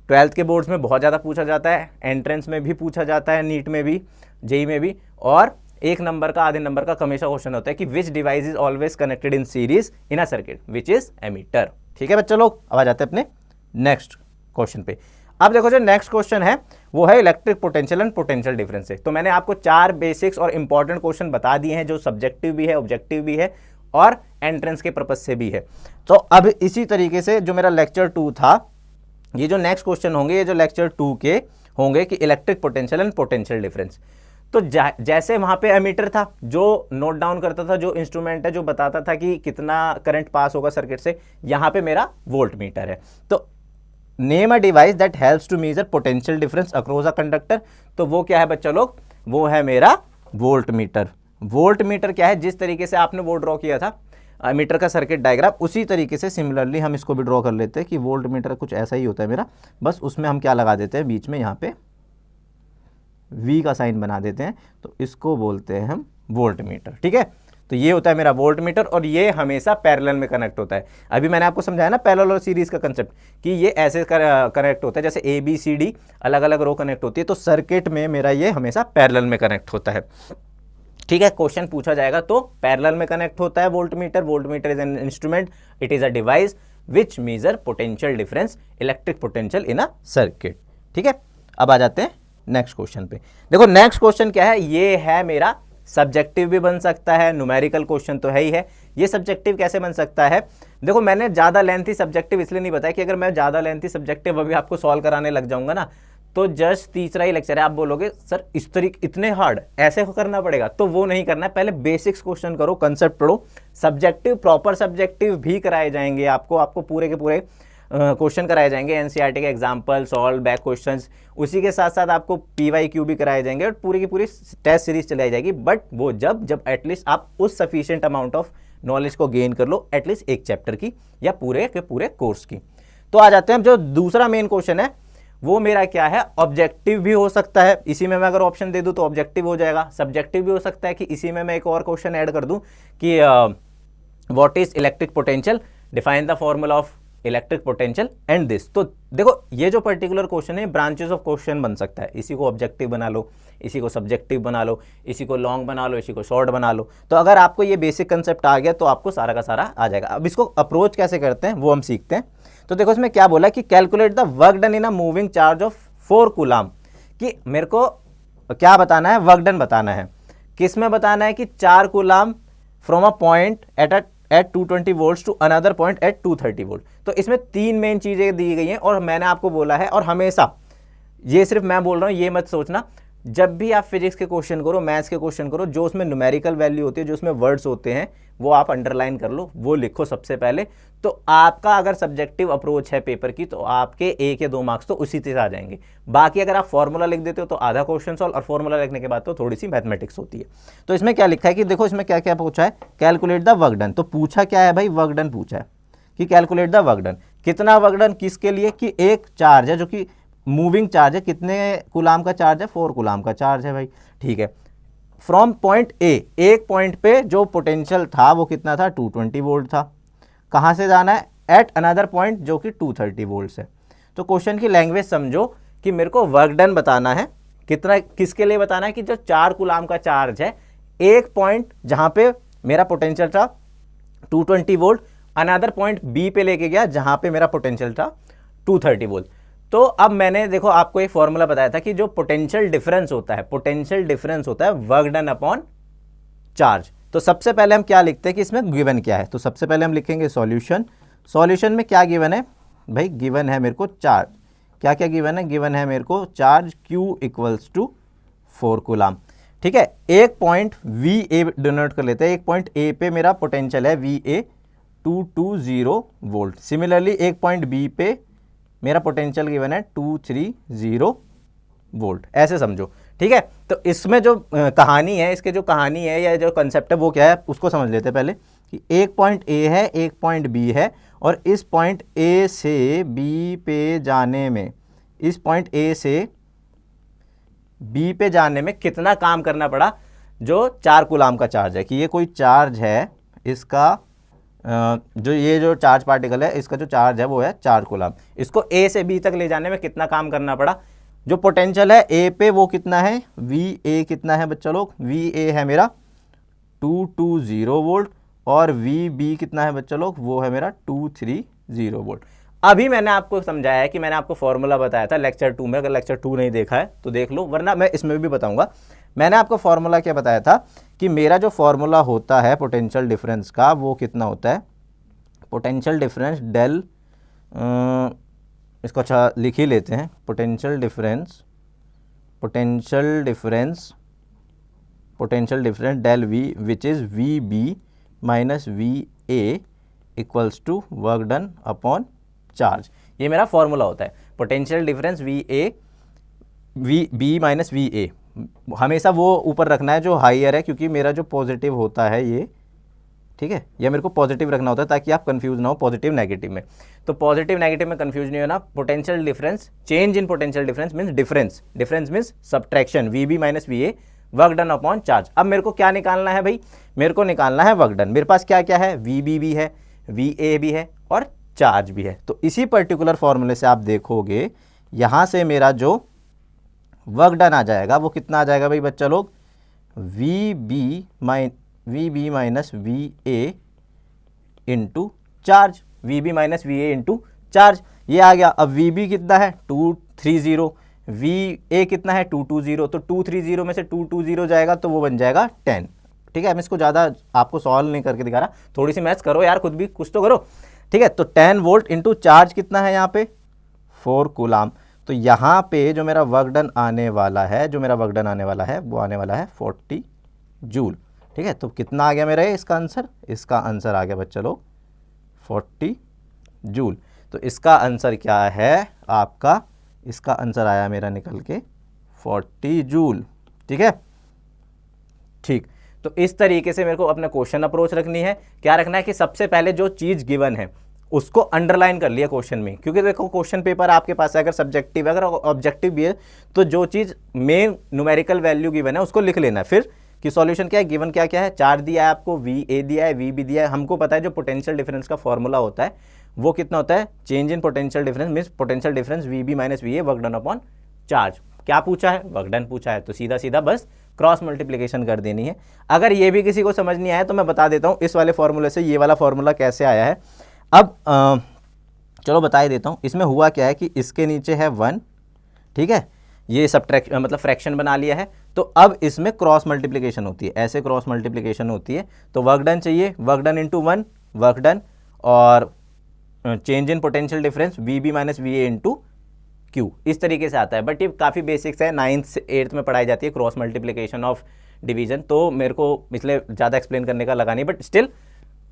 12th के बोर्ड्स में बहुत ज़्यादा पूछा जाता है, एंट्रेंस में भी पूछा जाता है, नीट में भी, जेई में भी, और 1 नंबर का, आधे नंबर का हमेशा क्वेश्चन होता है कि which device is always connected in series in a circuit, which is ammeter. ठीक है बच्चों लोग, अब आ जाते हैं अपने नेक्स्ट क्वेश्चन पे। अब देखो जो नेक्स्ट क्वेश्चन है वो है electric potential and potential difference से। तो मैंने आपको 4 बेसिक्स और इंपॉर्टेंट क्वेश्चन बता दिए हैं जो सब्जेक्टिव भी है, ऑब्जेक्टिव भी है और एंट्रेंस के पर्पज से भी है। तो अब इसी तरीके से जो मेरा लेक्चर 2 था, ये जो नेक्स्ट क्वेश्चन होंगे ये जो लेक्चर 2 के होंगे कि electric potential and potential difference. तो जैसे वहां पे एमीटर था जो नोट डाउन करता था, जो इंस्ट्रूमेंट है जो बताता था कि कितना करंट पास होगा सर्किट से, यहां पे मेरा वोल्ट मीटर है। तो name a device that helps to measure potential difference across a conductor. तो वो क्या है बच्चा लोग, वो है मेरा वोल्ट मीटर। वोल्ट मीटर क्या है, जिस तरीके से आपने वो ड्रॉ किया था मीटर का सर्किट डायग्राम, उसी तरीके से सिमिलरली हम इसको भी ड्रॉ कर लेते हैं कि वोल्ट मीटर कुछ ऐसा ही होता है मेरा, बस उसमें हम क्या लगा देते हैं बीच में, यहाँ पे V का साइन बना देते हैं, तो इसको बोलते हैं हम वोल्ट मीटर। ठीक है, तो ये होता है मेरा वोल्ट मीटर और ये हमेशा पैरेलल में कनेक्ट होता है। अभी मैंने आपको समझाया ना पैरेलल और सीरीज का कंसेप्ट कि ये ऐसे कनेक्ट होता है, जैसे ए बी सी डी अलग अलग रो कनेक्ट होती है, तो सर्किट में मेरा ये हमेशा पैरेलल में कनेक्ट होता है। ठीक है, क्वेश्चन पूछा जाएगा तो पैरेलल में कनेक्ट होता है voltmeter. Voltmeter is an instrument, it is a device which measure potential difference, electric potential in a circuit. ठीक है, अब आ जाते हैं नेक्स्ट क्वेश्चन पे। देखो नेक्स्ट क्वेश्चन क्या है, ये है मेरा सब्जेक्टिव भी बन सकता है, न्यूमेरिकल क्वेश्चन तो है ही है। ये सब्जेक्टिव कैसे बन सकता है, देखो मैंने ज़्यादा लेंथी सब्जेक्टिव इसलिए नहीं बताया कि अगर मैं ज़्यादा लेंथी सब्जेक्टिव अभी आपको सॉल्व कराने लग जाऊंगा ना, तो जस्ट तीसरा ही लेक्चर है, आप बोलोगे सर इस तरीके इतने हार्ड ऐसे करना पड़ेगा, तो वो नहीं करना है। पहले बेसिक्स क्वेश्चन करो, कंसेप्ट पढ़ो। सब्जेक्टिव प्रॉपर सब्जेक्टिव भी कराए जाएंगे आपको पूरे के पूरे क्वेश्चन कराए जाएंगे, एनसीईआरटी के एग्जाम्पल सॉल्व बैक क्वेश्चंस, उसी के साथ साथ आपको पीवाईक्यू भी कराए जाएंगे और पूरी की पूरी टेस्ट सीरीज चलाई जाएगी। बट वो जब एटलीस्ट आप उस सफिशिएंट अमाउंट ऑफ नॉलेज को गेन कर लो, एटलीस्ट एक चैप्टर की या पूरे के पूरे कोर्स की। तो आ जाते हैं जो दूसरा मेन क्वेश्चन है, वो मेरा क्या है, ऑब्जेक्टिव भी हो सकता है। इसी में मैं अगर ऑप्शन दे दूं तो ऑब्जेक्टिव हो जाएगा। सब्जेक्टिव भी हो सकता है कि इसी में मैं एक और क्वेश्चन ऐड कर दूं कि what is electric potential, define the formula of electric potential and this. तो देखो ये जो पर्टिकुलर क्वेश्चन है ब्रांचेस ऑफ क्वेश्चन बन सकता है, इसी को ऑब्जेक्टिव बना लो, इसी को सब्जेक्टिव बना लो, इसी को लॉन्ग बना लो, इसी को शॉर्ट बना लो। तो अगर आपको ये बेसिक कंसेप्ट आ गया तो आपको सारा का सारा आ जाएगा। अब इसको अप्रोच कैसे करते हैं वो हम सीखते हैं। तो देखो इसमें क्या बोला कि calculate the work done in a moving charge of 4 coulomb, कि मेरे को क्या बताना है, वर्क डन बताना है। किस में बताना है कि 4 coulomb from a point at 220 volts to another point at 230 volt. तो इसमें 3 मेन चीजें दी गई हैं और मैंने आपको बोला है, और हमेशा ये सिर्फ मैं बोल रहा हूं, ये मत सोचना, जब भी आप फिजिक्स के क्वेश्चन करो, मैथ्स के क्वेश्चन करो, जो उसमें न्यूमेरिकल वैल्यू होती है, जो उसमें वर्ड्स होते हैं, वो आप अंडरलाइन कर लो, वो लिखो सबसे पहले। तो आपका अगर सब्जेक्टिव अप्रोच है पेपर की तो आपके 1 या 2 मार्क्स तो उसी से आ जाएंगे। बाकी अगर आप फॉर्मूला लिख देते हो तो आधा क्वेश्चन सॉल्व, और फॉर्मूला लिखने के बाद तो थोड़ी सी मैथमेटिक्स होती है। तो इसमें क्या लिखा है कि देखो इसमें क्या क्या पूछा है, कैलकुलेट द वर्क डन। तो पूछा क्या है भाई, वर्क डन पूछा है कि कैलकुलेट द वर्क डन। कितना वर्क डन, किसके लिए, कि एक चार्ज है जो कि मूविंग चार्ज है, कितने कूलाम का चार्ज है, 4 कूलाम का चार्ज है भाई, ठीक है। फ्रॉम पॉइंट ए, एक पॉइंट पे जो पोटेंशियल था वो कितना था, 220 वोल्ट था। कहाँ से जाना है, एट अनदर पॉइंट जो कि 230 वोल्ट है। तो क्वेश्चन की लैंग्वेज समझो कि मेरे को वर्क डन बताना है, कितना, किसके लिए बताना है, कि जो 4 कूलाम का चार्ज है, एक पॉइंट जहाँ पे मेरा पोटेंशियल था 220 वोल्ट, अनदर पॉइंट बी पे लेके गया जहाँ पे मेरा पोटेंशियल था 230 वोल्ट। तो अब मैंने देखो आपको एक फॉर्मूला बताया था कि जो पोटेंशियल डिफरेंस होता है, पोटेंशियल डिफरेंस होता है वर्क डन अपॉन चार्ज। तो सबसे पहले हम क्या लिखते हैं कि इसमें गिवन क्या है। तो सबसे पहले हम लिखेंगे सॉल्यूशन। सॉल्यूशन में क्या गिवन है भाई, गिवन है मेरे को चार्ज। क्या क्या गिवन है, गिवन है मेरे को charge Q equals to 4 coulomb, ठीक है। एक पॉइंट वी ए डिनोट कर लेते हैं, एक पॉइंट ए पे मेरा पोटेंशियल है वी ए 220 वोल्ट। सिमिलरली एक पॉइंट बी पे मेरा पोटेंशियल गिवन है 230 वोल्ट, ऐसे समझो, ठीक है। तो इसमें जो कहानी है, इसके जो कहानी है या जो कंसेप्ट है वो क्या है उसको समझ लेते हैं पहले, कि एक पॉइंट ए है, एक पॉइंट बी है, और इस पॉइंट ए से बी पे जाने में, इस पॉइंट ए से बी पे जाने में कितना काम करना पड़ा, जो 4 कूलाम का चार्ज है, कि ये कोई चार्ज है, इसका जो ये जो चार्ज पार्टिकल है इसका जो चार्ज है वो है 4 कूलाम। इसको ए से बी तक ले जाने में कितना काम करना पड़ा, जो पोटेंशियल है ए पे वो कितना है, वी ए कितना है बच्चा लोग, वी ए है मेरा 220 वोल्ट, और वी बी कितना है बच्चा लोग, वो है मेरा 230 वोल्ट। अभी मैंने आपको समझाया है कि मैंने आपको फॉर्मूला बताया था लेक्चर 2 में, अगर लेक्चर 2 नहीं देखा है तो देख लो, वरना मैं इसमें भी बताऊंगा। मैंने आपको फॉर्मूला क्या बताया था कि मेरा जो फॉर्मूला होता है पोटेंशियल डिफरेंस का वो कितना होता है, पोटेंशियल डिफरेंस डेल, इसको अच्छा लिख ही लेते हैं, potential difference del V which is V B minus V A equals to work done upon charge. ये मेरा फॉर्मूला होता है, potential difference V B minus V A. हमेशा वो ऊपर रखना है जो हाइयर है, क्योंकि मेरा जो पॉजिटिव होता है ये, ठीक है, यह मेरे को पॉजिटिव रखना होता है ताकि आप कंफ्यूज ना हो पॉजिटिव नेगेटिव में। तो पॉजिटिव नेगेटिव में कंफ्यूज नहीं होना। Potential difference, change in potential difference means difference means subtraction, V B minus V A work done upon charge. अब मेरे को क्या निकालना है भाई, मेरे को निकालना है वर्क डन। मेरे पास क्या क्या है, वी बी भी है, वी ए भी है, और चार्ज भी है। तो इसी पर्टिकुलर फॉर्मूले से आप देखोगे यहाँ से मेरा जो वर्क डन आ जाएगा वो कितना आ जाएगा भाई बच्चा लोग, V B minus V A into charge, V B minus V A into charge, ये आ गया। अब वी बी कितना है 230, वी ए कितना है 220, तो 230 में से 220 जाएगा तो वो बन जाएगा 10, ठीक है। मैं इसको ज़्यादा आपको सॉल्व नहीं करके दिखा रहा, थोड़ी सी मैथ्स करो यार, खुद भी कुछ तो करो, ठीक है। तो 10 वोल्ट इंटू चार्ज कितना है यहाँ पे 4 कूलाम। तो यहाँ पे जो मेरा वर्क डन आने वाला है, वो आने वाला है 40 जूल, ठीक है। तो कितना आ गया मेरा इसका आंसर, इसका आंसर आ गया बच्चा लोग 40 जूल। तो इसका आंसर क्या है आपका, इसका आंसर आया मेरा निकल के 40 जूल, ठीक है, ठीक। तो इस तरीके से मेरे को अपना क्वेश्चन अप्रोच रखनी है। क्या रखना है कि सबसे पहले जो चीज़ गिवन है उसको अंडरलाइन कर लिया क्वेश्चन में, क्योंकि देखो क्वेश्चन पेपर आपके पास है, अगर सब्जेक्टिव अगर ऑब्जेक्टिव भी है तो जो चीज़ मेन न्यूमेरिकल वैल्यू गिवन है उसको लिख लेना है। फिर कि सॉल्यूशन क्या है, गिवन क्या क्या है, चार्ज दिया है आपको, वी ए दिया है, वी बी दिया है। हमको पता है जो पोटेंशियल डिफरेंस का फॉर्मूला होता है वो कितना होता है, change in potential difference means potential difference VB minus VA work done upon charge. क्या पूछा है, वर्क डन पूछा है, तो सीधा सीधा बस क्रॉस मल्टीप्लिकेशन कर देनी है। अगर ये भी किसी को समझ नहीं आया तो मैं बता देता हूँ इस वाले फॉर्मूले से ये वाला फॉर्मूला कैसे आया है। अब चलो बता ही देता हूँ। इसमें हुआ क्या है कि इसके नीचे है 1, ठीक है, ये सब्ट्रैक्शन मतलब फ्रैक्शन बना लिया है, तो अब इसमें क्रॉस मल्टीप्लिकेशन होती है, ऐसे क्रॉस मल्टीप्लिकेशन होती है। तो वर्क डन चाहिए, work done into 1 work done, और change in potential difference VB minus VA into Q, इस तरीके से आता है। बट ये काफ़ी बेसिक्स है, 9th 8th में पढ़ाई जाती है क्रॉस मल्टीप्लिकेशन ऑफ डिवीजन, तो मेरे को इसलिए ज़्यादा एक्सप्लेन करने का लगा नहीं, बट स्टिल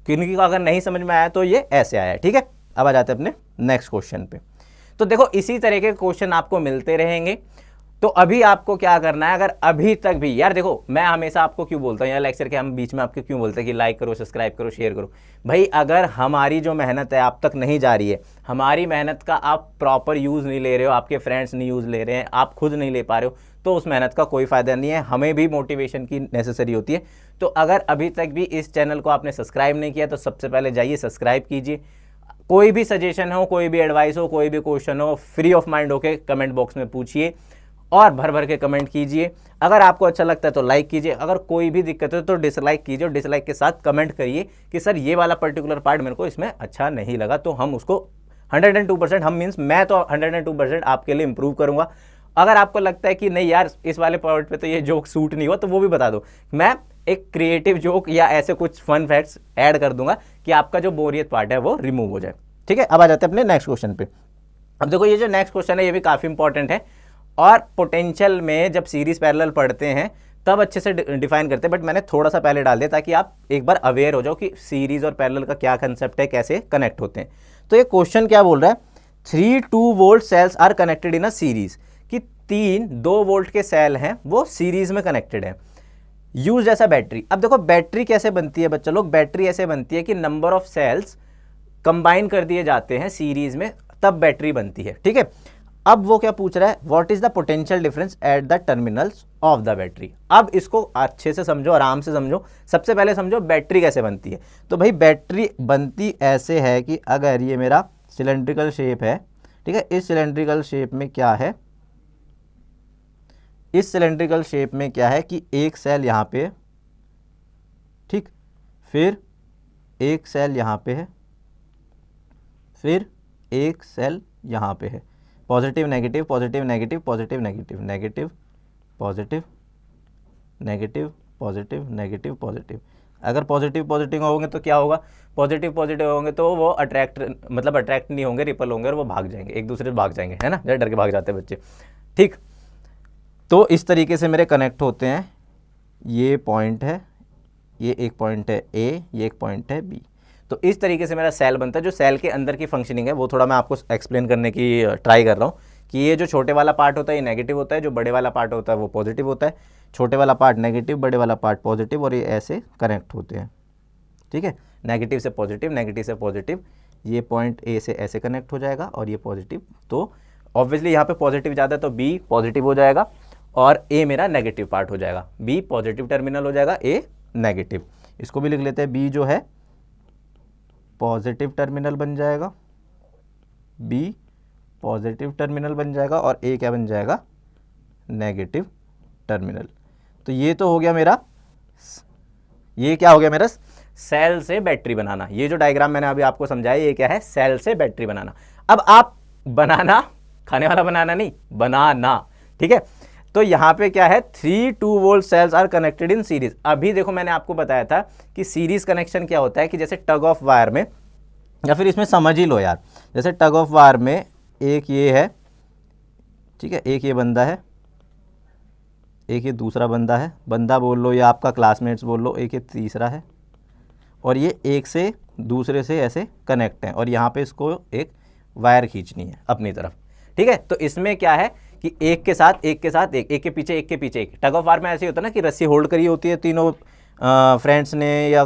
किन्हीं को अगर नहीं समझ में आया तो ये ऐसे आया है, ठीक है। अब आ जाते हैं अपने नेक्स्ट क्वेश्चन पे। तो देखो इसी तरह के क्वेश्चन आपको मिलते रहेंगे। तो अभी आपको क्या करना है, अगर अभी तक भी यार देखो मैं हमेशा आपको क्यों बोलता हूँ यार लेक्चर के हम बीच में आपको क्यों बोलते हैं कि लाइक करो, सब्सक्राइब करो, शेयर करो। भाई अगर हमारी जो मेहनत है आप तक नहीं जा रही है, हमारी मेहनत का आप प्रॉपर यूज़ नहीं ले रहे हो, आपके फ्रेंड्स नहीं यूज़ ले रहे हैं, आप खुद नहीं ले पा रहे हो, तो उस मेहनत का कोई फ़ायदा नहीं है। हमें भी मोटिवेशन की नेसेसरी होती है। तो अगर अभी तक भी इस चैनल को आपने सब्सक्राइब नहीं किया तो सबसे पहले जाइए सब्सक्राइब कीजिए। कोई भी सजेशन हो, कोई भी एडवाइस हो, कोई भी क्वेश्चन हो, फ्री ऑफ माइंड होके कमेंट बॉक्स में पूछिए और भर भर के कमेंट कीजिए। अगर आपको अच्छा लगता है तो लाइक कीजिए, अगर कोई भी दिक्कत है तो डिसलाइक कीजिए, और डिसलाइक के साथ कमेंट करिए कि सर ये वाला पर्टिकुलर पार्ट मेरे को इसमें अच्छा नहीं लगा, तो हम उसको 102% हम मीन्स मैं तो 102% आपके लिए इंप्रूव करूंगा। अगर आपको लगता है कि नहीं यार इस वाले पॉइंट पे तो ये जोक सूट नहीं हुआ, तो वो भी बता दो, मैं एक क्रिएटिव जोक या ऐसे कुछ फन फैक्ट्स ऐड कर दूंगा कि आपका जो बोरियत पार्ट है वो रिमूव हो जाए, ठीक है। अब आ जाते हैं अपने नेक्स्ट क्वेश्चन पे। अब देखो ये जो नेक्स्ट क्वेश्चन है ये भी काफ़ी इंपॉर्टेंट है, और पोटेंशियल में जब सीरीज पैरेलल पढ़ते हैं तब अच्छे से डिफाइन करते हैं, बट मैंने थोड़ा सा पहले डाल दिया ताकि आप एक बार अवेयर हो जाओ कि सीरीज और पैरेलल का क्या कंसेप्ट है, कैसे कनेक्ट होते हैं। तो ये क्वेश्चन क्या बोल रहा है, 3 2 volt cells are connected in a series, कि 3 2 वोल्ट के सेल हैं वो सीरीज में कनेक्टेड है। यूज ऐसा बैटरी। अब देखो बैटरी कैसे बनती है बच्चा लोग, बैटरी ऐसे बनती है कि नंबर ऑफ सेल्स कंबाइन कर दिए जाते हैं सीरीज में, तब बैटरी बनती है, ठीक है। अब वो क्या पूछ रहा है, what is the potential difference at the terminals of the battery. अब इसको अच्छे से समझो, आराम से समझो। सबसे पहले समझो बैटरी कैसे बनती है। तो भाई बैटरी बनती ऐसे है कि अगर ये मेरा सिलेंड्रिकल शेप है, ठीक है, इस सिलेंड्रिकल शेप में क्या है, इस सिलेंड्रिकल शेप में क्या है कि एक सेल यहाँ पे है, ठीक, फिर एक सेल यहाँ पे है, फिर एक सेल यहाँ पे है, positive negative positive negative positive negative negative positive negative positive negative positive. अगर पॉजिटिव पॉजिटिव होंगे तो क्या होगा, पॉजिटिव पॉजिटिव होंगे तो वो अट्रैक्ट मतलब अट्रैक्ट नहीं होंगे, रिपल होंगे और वो भाग जाएंगे, एक दूसरे से भाग जाएंगे, है ना, डर के भाग जाते हैं बच्चे, ठीक। तो इस तरीके से मेरे कनेक्ट होते हैं। ये पॉइंट है, ये एक पॉइंट है ए, ये एक पॉइंट है बी। तो इस तरीके से मेरा सेल बनता है। जो सेल के अंदर की फंक्शनिंग है वो थोड़ा मैं आपको एक्सप्लेन करने की ट्राई कर रहा हूँ कि ये जो छोटे वाला पार्ट होता है ये नेगेटिव होता है, जो बड़े वाला पार्ट होता है वो पॉजिटिव होता है, छोटे वाला पार्ट नेगेटिव, बड़े वाला पार्ट पॉजिटिव, और ये ऐसे कनेक्ट होते हैं, ठीक है, नेगेटिव से पॉजिटिव, नेगेटिव से पॉजिटिव। ये पॉइंट ए से ऐसे कनेक्ट हो जाएगा और ये पॉजिटिव, तो ऑब्वियसली यहाँ पे पॉजिटिव ज़्यादा है तो बी पॉजिटिव हो जाएगा और ए मेरा नेगेटिव पार्ट हो जाएगा, बी पॉजिटिव टर्मिनल हो जाएगा, ए नेगेटिव। इसको भी लिख लेते हैं, बी जो है पॉजिटिव टर्मिनल बन जाएगा, बी पॉजिटिव टर्मिनल बन जाएगा और ए क्या बन जाएगा, नेगेटिव टर्मिनल। तो ये तो हो गया मेरा, ये क्या हो गया मेरा, सेल से बैटरी बनाना। ये जो डायग्राम मैंने अभी आपको समझाया ये क्या है, सेल से बैटरी बनाना। अब आप बनाना, खाने वाला बनाना नहीं, बनाना, ठीक है। तो यहाँ पे क्या है, 3 2 volt cells are connected in series. अभी देखो मैंने आपको बताया था कि सीरीज कनेक्शन क्या होता है, कि जैसे टग ऑफ वायर में, या फिर इसमें समझ ही लो यार, जैसे टग ऑफ वायर में एक ये है, ठीक है, एक ये बंदा है, एक ये दूसरा बंदा है, बंदा बोल लो या आपका क्लासमेट्स बोल लो, एक ये तीसरा है, और ये एक से दूसरे से ऐसे कनेक्ट हैं, और यहाँ पे इसको एक वायर खींचनी है अपनी तरफ, ठीक है। तो इसमें क्या है कि एक के साथ एक के साथ एक के पीछे एक के पीछे एक। टग ऑफ वार में ऐसे ही होता है ना कि रस्सी होल्ड करी होती है तीनों फ्रेंड्स ने या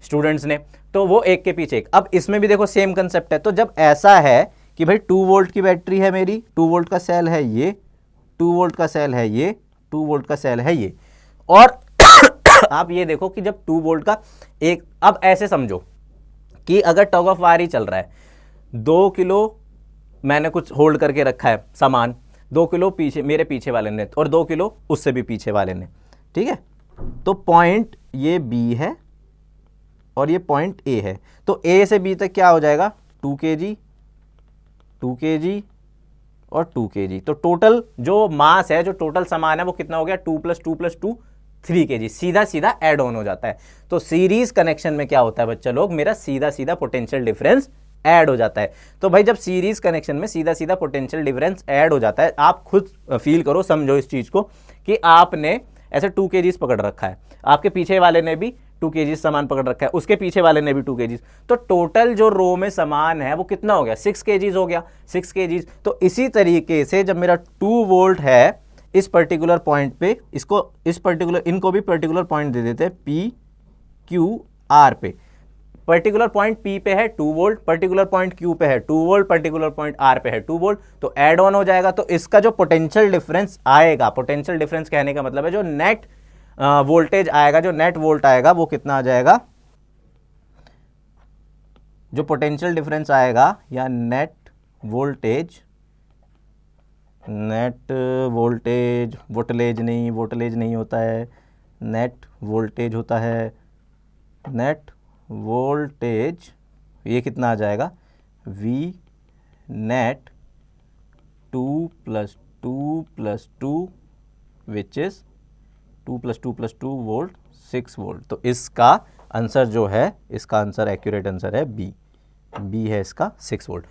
स्टूडेंट्स ने, तो वो एक के पीछे एक। अब इसमें भी देखो सेम कंसेप्ट है। तो जब ऐसा है कि भाई 2 वोल्ट की बैटरी है मेरी, 2 वोल्ट का सेल है ये, 2 वोल्ट का सेल है ये, 2 वोल्ट का सेल है ये, और आप ये देखो कि जब 2 वोल्ट का एक, अब ऐसे समझो कि अगर टग ऑफ वार ही चल रहा है, 2 किलो मैंने कुछ होल्ड करके रखा है सामान, 2 किलो पीछे मेरे पीछे वाले ने और 2 किलो उससे भी पीछे वाले ने, ठीक है। तो पॉइंट ये बी है और ये पॉइंट ए है, तो ए से बी तक क्या हो जाएगा 2 kg 2 kg और 2 kg। तो टोटल जो मास है, जो टोटल सामान है वो कितना हो गया 2 + 2 + 2 3 kg, सीधा सीधा ऐड ऑन हो जाता है। तो सीरीज कनेक्शन में क्या होता है बच्चा लोग, मेरा सीधा सीधा पोटेंशियल डिफरेंस ऐड हो जाता है। तो भाई जब सीरीज कनेक्शन में सीधा सीधा पोटेंशियल डिफरेंस ऐड हो जाता है, आप खुद फील करो, समझो इस चीज को कि आपने ऐसे 2 kg पकड़ रखा है, आपके पीछे वाले ने भी 2 kg सामान पकड़ रखा है, उसके पीछे वाले ने भी 2 kg, तो टोटल जो रो में सामान है वो कितना हो गया 6 kg हो गया, 6 kg। तो इसी तरीके से जब मेरा 2 वोल्ट है इस पर्टिकुलर पॉइंट पे, इसको इस पर्टिकुलर, इनको भी पर्टिकुलर पॉइंट दे देते हैं P Q R पे। पर्टिकुलर पॉइंट P पे है 2 वोल्ट, पर्टिकुलर पॉइंट Q पे है 2 वोल्ट, पर्टिकुलर पॉइंट R पे है 2 वोल्ट, तो ऐड ऑन हो जाएगा। तो इसका जो पोटेंशियल डिफरेंस आएगा, पोटेंशियल डिफरेंस कहने का मतलब है जो नेट वोल्टेज आएगा, जो नेट वोल्ट आएगा वो कितना आ जाएगा, जो पोटेंशियल डिफरेंस आएगा या नेट वोल्टेज वोल्टेज नहीं होता है, नेट वोल्टेज होता है, नेट वोल्टेज ये कितना आ जाएगा V net 2 + 2 + 2 which is 2 + 2 + 2 volt 6 volt. तो इसका आंसर जो है, इसका आंसर एक्यूरेट आंसर है बी है इसका 6 वोल्ट।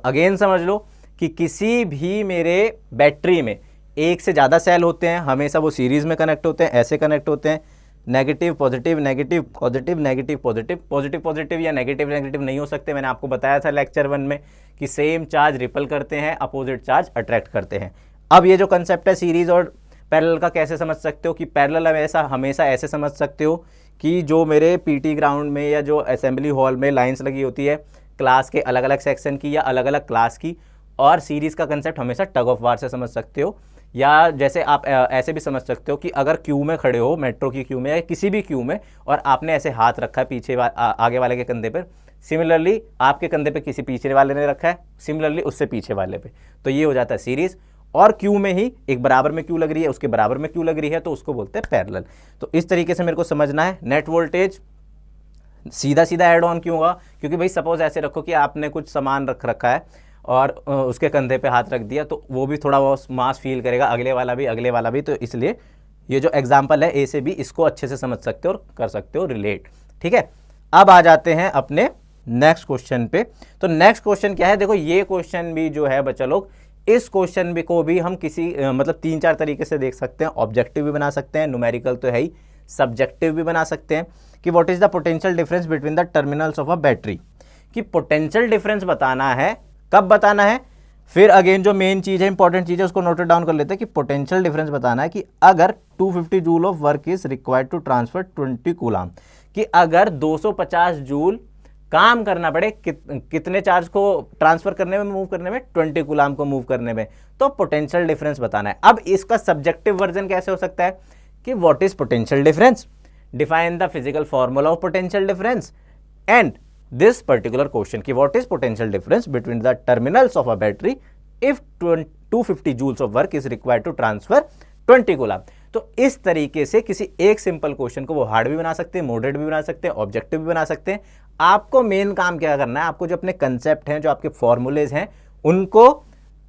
अगेन समझ लो कि किसी भी मेरे बैटरी में एक से ज़्यादा सेल होते हैं, हमेशा वो सीरीज में कनेक्ट होते हैं, ऐसे कनेक्ट होते हैं, negative positive negative positive negative positive, positive positive या नेगेटिव नेगेटिव नहीं हो सकते। मैंने आपको बताया था लेक्चर 1 में कि सेम चार्ज रिपल करते हैं, अपोजिट चार्ज अट्रैक्ट करते हैं। अब ये जो कंसेप्ट है सीरीज और पैरेलल का कैसे समझ सकते हो कि पैरेलल हमेशा ऐसे समझ सकते हो कि जो मेरे पीटी ग्राउंड में या जो असेंबली हॉल में लाइंस लगी होती है क्लास के अलग अलग सेक्शन की या अलग अलग क्लास की, और सीरीज़ का कंसेप्ट हमेशा टग ऑफ वार से समझ सकते हो। या जैसे आप ऐसे भी समझ सकते हो कि अगर क्यू में खड़े हो, मेट्रो की क्यू में या किसी भी क्यू में, और आपने ऐसे हाथ रखा है पीछे आगे वाले के कंधे पर, सिमिलरली आपके कंधे पे किसी पीछे वाले ने रखा है, सिमिलरली उससे पीछे वाले पे, तो ये हो जाता है सीरीज़। और क्यू में ही एक बराबर में क्यू लग रही है, उसके बराबर में क्यू लग रही है, तो उसको बोलते हैं पैरेलल। तो इस तरीके से मेरे को समझना है। नेट वोल्टेज सीधा सीधा ऐड ऑन क्यों होगा, क्योंकि भाई सपोज ऐसे रखो कि आपने कुछ सामान रख रखा है और उसके कंधे पे हाथ रख दिया, तो वो भी थोड़ा बहुत मास फील करेगा, अगले वाला भी। तो इसलिए ये जो एग्जाम्पल है ए से बी, इसको अच्छे से समझ सकते हो और कर सकते हो रिलेट। ठीक है, अब आ जाते हैं अपने नेक्स्ट क्वेश्चन पे। तो नेक्स्ट क्वेश्चन क्या है, देखो ये क्वेश्चन भी जो है बच्चा लोग, इस क्वेश्चन भी को भी हम किसी मतलब 3-4 तरीके से देख सकते हैं। ऑब्जेक्टिव भी बना सकते हैं, न्यूमेरिकल तो है ही, सब्जेक्टिव भी बना सकते हैं कि what is the potential difference between the terminals of a battery. कि पोटेंशियल डिफरेंस बताना है, कब बताना है, फिर अगेन जो मेन चीज है, इंपॉर्टेंट चीज है, उसको नोट डाउन कर लेते हैं कि पोटेंशियल डिफरेंस बताना है कि अगर 250 joule of work is required to transfer 20 coulomb, कि अगर 250 जूल काम करना पड़े कितने चार्ज को ट्रांसफर करने में, मूव करने में, 20 कूलाम को मूव करने में, तो पोटेंशियल डिफरेंस बताना है। अब इसका सब्जेक्टिव वर्जन कैसे हो सकता है कि what is potential difference, define the physical formula of potential difference and this particular question कि what is potential difference between the terminals of a battery if 250 joules of work is required to transfer 20 coulomb. तो इस तरीके से किसी एक simple question को वो hard भी बना सकते हैं, मॉडरेट भी बना सकते हैं, ऑब्जेक्टिव भी बना सकते हैं। आपको मेन काम क्या करना है, आपको जो अपने कंसेप्ट हैं, जो आपके फॉर्मूलेज हैं, उनको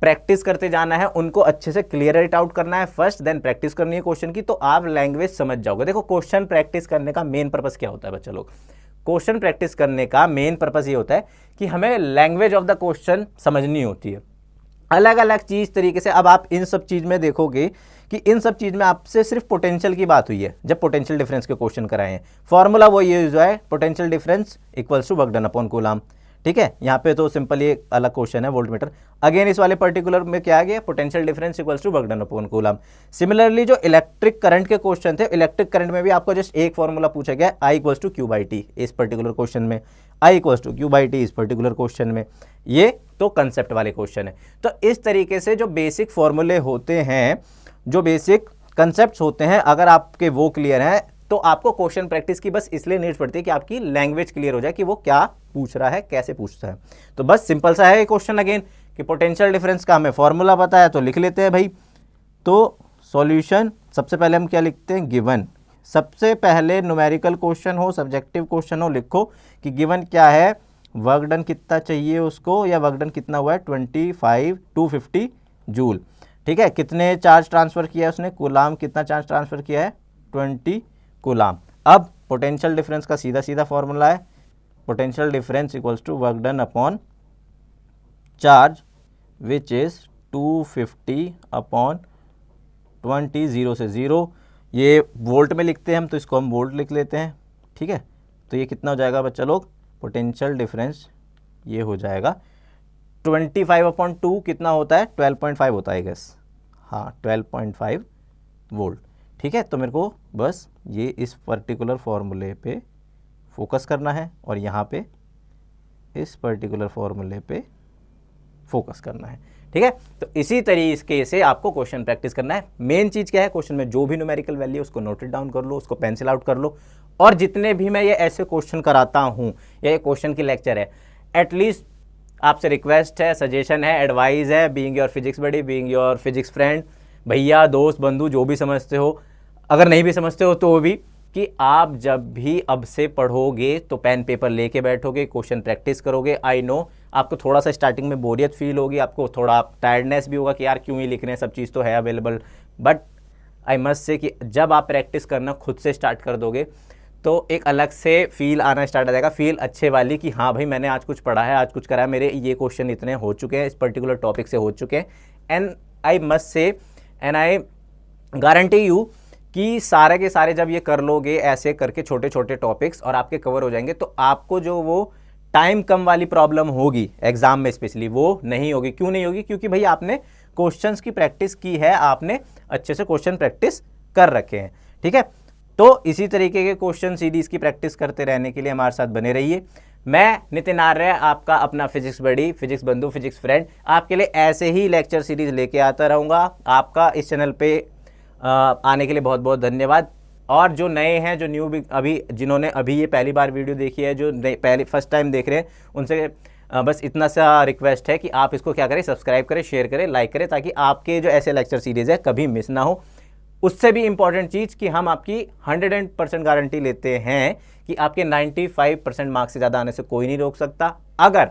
प्रैक्टिस करते जाना है, उनको अच्छे से क्लियर इट आउट करना है फर्स्ट, देन प्रैक्टिस करनी है क्वेश्चन की, तो आप लैंग्वेज समझ जाओगे। देखो क्वेश्चन प्रैक्टिस करने का मेन पर्पस क्या होता है बच्चा लोग, क्वेश्चन प्रैक्टिस करने का मेन पर्पस ये होता है कि हमें लैंग्वेज ऑफ द क्वेश्चन समझनी होती है, अलग अलग चीज तरीके से। अब आप इन सब चीज में देखोगे कि इन सब चीज में आपसे सिर्फ पोटेंशियल की बात हुई है जब पोटेंशियल डिफरेंस के क्वेश्चन कराए हैं। फॉर्मूला वो ये यूज है, potential difference equals to work done upon coulomb. ठीक है, यहाँ पे तो सिंपल ये अलग क्वेश्चन है वोल्टमीटर। अगेन इस वाले पर्टिकुलर में क्या आ गया, potential difference equals to work done upon coulomb. Similarly जो इलेक्ट्रिक करंट के क्वेश्चन थे, इलेक्ट्रिक करंट में भी आपको जस्ट एक फॉर्मूला पूछा गया, I equals to Q by T इस पर्टिकुलर क्वेश्चन में, I equals to Q by T इस पर्टिकुलर क्वेश्चन में। ये तो कंसेप्ट वाले क्वेश्चन है। तो इस तरीके से जो बेसिक फॉर्मूले होते हैं, जो बेसिक कंसेप्ट्स होते हैं, अगर आपके वो क्लियर हैं, तो तो आपको क्वेश्चन प्रैक्टिस की बस इसलिए नीड पड़ती है कि आपकी लैंग्वेज क्लियर हो जाए कि वो क्या पूछ रहा है, कैसे पूछता है। तो बस सिंपल सा है ये क्वेश्चन अगेन कि पोटेंशियल डिफरेंस का हमें फॉर्मूला पता है तो लिख लेते हैं भाई। तो सॉल्यूशन सबसे पहले हम क्या लिखते हैं, गिवन। सबसे पहले न्यूमेरिकल क्वेश्चन हो, सब्जेक्टिव क्वेश्चन हो, लिखो कि गिवन क्या है, वर्क डन कितना चाहिए उसको, या वर्क डन कितना हुआ है 250 जूल। ठीक है, कितने चार्ज ट्रांसफ़र किया है उसने, कूलाम कितना चार्ज ट्रांसफ़र किया है 20 कूलाम। अब पोटेंशियल डिफरेंस का सीधा सीधा फॉर्मूला है, potential difference equals to work done upon charge which is 250 upon 20, 0 से 0। ये वोल्ट में लिखते हैं हम तो इसको हम वोल्ट लिख लेते हैं। ठीक है, तो ये कितना हो जाएगा बच्चा लोग, पोटेंशियल डिफरेंस ये हो जाएगा 25/2 कितना होता है 12.5 होता है गैस, हाँ 12.5 वोल्ट। ठीक है, तो मेरे को बस ये इस पर्टिकुलर फॉर्मूले पे फोकस करना है और यहाँ पे इस पर्टिकुलर फॉर्मूले पे फोकस करना है। ठीक है, तो इसी तरीके से आपको क्वेश्चन प्रैक्टिस करना है। मेन चीज़ क्या है, क्वेश्चन में जो भी न्यूमेरिकल वैल्यू उसको नोट डाउन कर लो, उसको पेंसिल आउट कर लो, और जितने भी मैं ये ऐसे क्वेश्चन कराता हूँ या ये क्वेश्चन की लेक्चर है, एटलीस्ट आपसे रिक्वेस्ट है, सजेशन है, एडवाइस है, being your physics buddy, being your physics friend, भैया दोस्त बंधु जो भी समझते हो, अगर नहीं भी समझते हो तो भी, कि आप जब भी अब से पढ़ोगे तो पेन पेपर लेके बैठोगे, क्वेश्चन प्रैक्टिस करोगे। आई नो आपको थोड़ा सा स्टार्टिंग में बोरियत फील होगी, आपको थोड़ा टायर्डनेस भी होगा कि यार क्यों ही लिख रहे हैं, सब चीज़ तो है available, but I must say कि जब आप प्रैक्टिस करना खुद से स्टार्ट कर दोगे तो एक अलग से फील आना स्टार्ट हो जाएगा, फील अच्छे वाली कि हाँ भाई मैंने आज कुछ पढ़ा है, आज कुछ करा है, मेरे ये क्वेश्चन इतने हो चुके हैं, इस पर्टिकुलर टॉपिक से हो चुके हैं। And I must say and I guarantee you कि सारे के सारे जब ये कर लोगे ऐसे करके छोटे छोटे टॉपिक्स और आपके कवर हो जाएंगे, तो आपको जो वो टाइम कम वाली प्रॉब्लम होगी एग्जाम में स्पेशली वो नहीं होगी। क्यों नहीं होगी, क्योंकि भाई आपने क्वेश्चंस की प्रैक्टिस की है, आपने अच्छे से क्वेश्चन प्रैक्टिस कर रखे हैं। ठीक है, तो इसी तरीके के क्वेश्चन सीरीज की प्रैक्टिस करते रहने के लिए हमारे साथ बने रहिए। मैं नितिन आर्य, आपका अपना फिजिक्स बडी, फिजिक्स बंधु, फिजिक्स फ्रेंड, आपके लिए ऐसे ही लेक्चर सीरीज लेके आता रहूँगा। आपका इस चैनल पे आने के लिए बहुत बहुत धन्यवाद। और जो नए हैं, जो न्यू अभी जिन्होंने अभी ये पहली बार वीडियो देखी है, जो पहली फर्स्ट टाइम देख रहे हैं, उनसे बस इतना सा रिक्वेस्ट है कि आप इसको क्या करें, सब्सक्राइब करें, शेयर करें, लाइक करें, ताकि आपके जो ऐसे लेक्चर सीरीज़ है कभी मिस ना हो। उससे भी इम्पॉर्टेंट चीज़ कि हम आपकी 100% गारंटी लेते हैं कि आपके 95% मार्क्स से ज़्यादा आने से कोई नहीं रोक सकता, अगर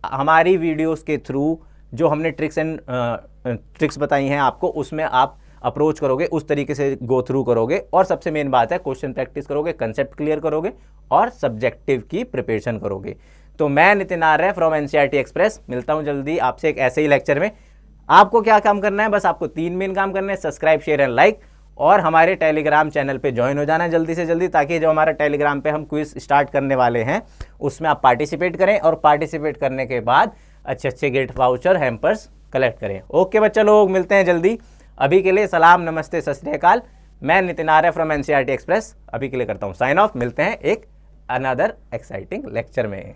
हमारी वीडियोस के थ्रू जो हमने ट्रिक्स बताई हैं आपको, उसमें आप अप्रोच करोगे, उस तरीके से गो थ्रू करोगे, और सबसे मेन बात है क्वेश्चन प्रैक्टिस करोगे, कंसेप्ट क्लियर करोगे और सब्जेक्टिव की प्रिपरेशन करोगे। तो मैं नितिन आर्य फ्रॉम एनसीईआरटी एक्सप्रेस मिलता हूं जल्दी आपसे एक ऐसे ही लेक्चर में। आपको क्या काम करना है, बस आपको 3 मेन काम करने हैं, सब्सक्राइब, शेयर एंड लाइक, और हमारे टेलीग्राम चैनल पे ज्वाइन हो जाना है जल्दी से जल्दी, ताकि जो हमारा टेलीग्राम पे हम क्विज स्टार्ट करने वाले हैं उसमें आप पार्टिसिपेट करें, और पार्टिसिपेट करने के बाद अच्छे अच्छे गिफ्ट वाउचर, हैम्पर्स कलेक्ट करें। ओके बच्चा लोग, मिलते हैं जल्दी। अभी के लिए सलाम, नमस्ते, सत श्री अकाल। मैं नितिन आर्य फ्रॉम एनसीईआरटी एक्सप्रेस अभी के लिए करता हूँ साइन ऑफ। मिलते हैं एक अनदर एक्साइटिंग लेक्चर में।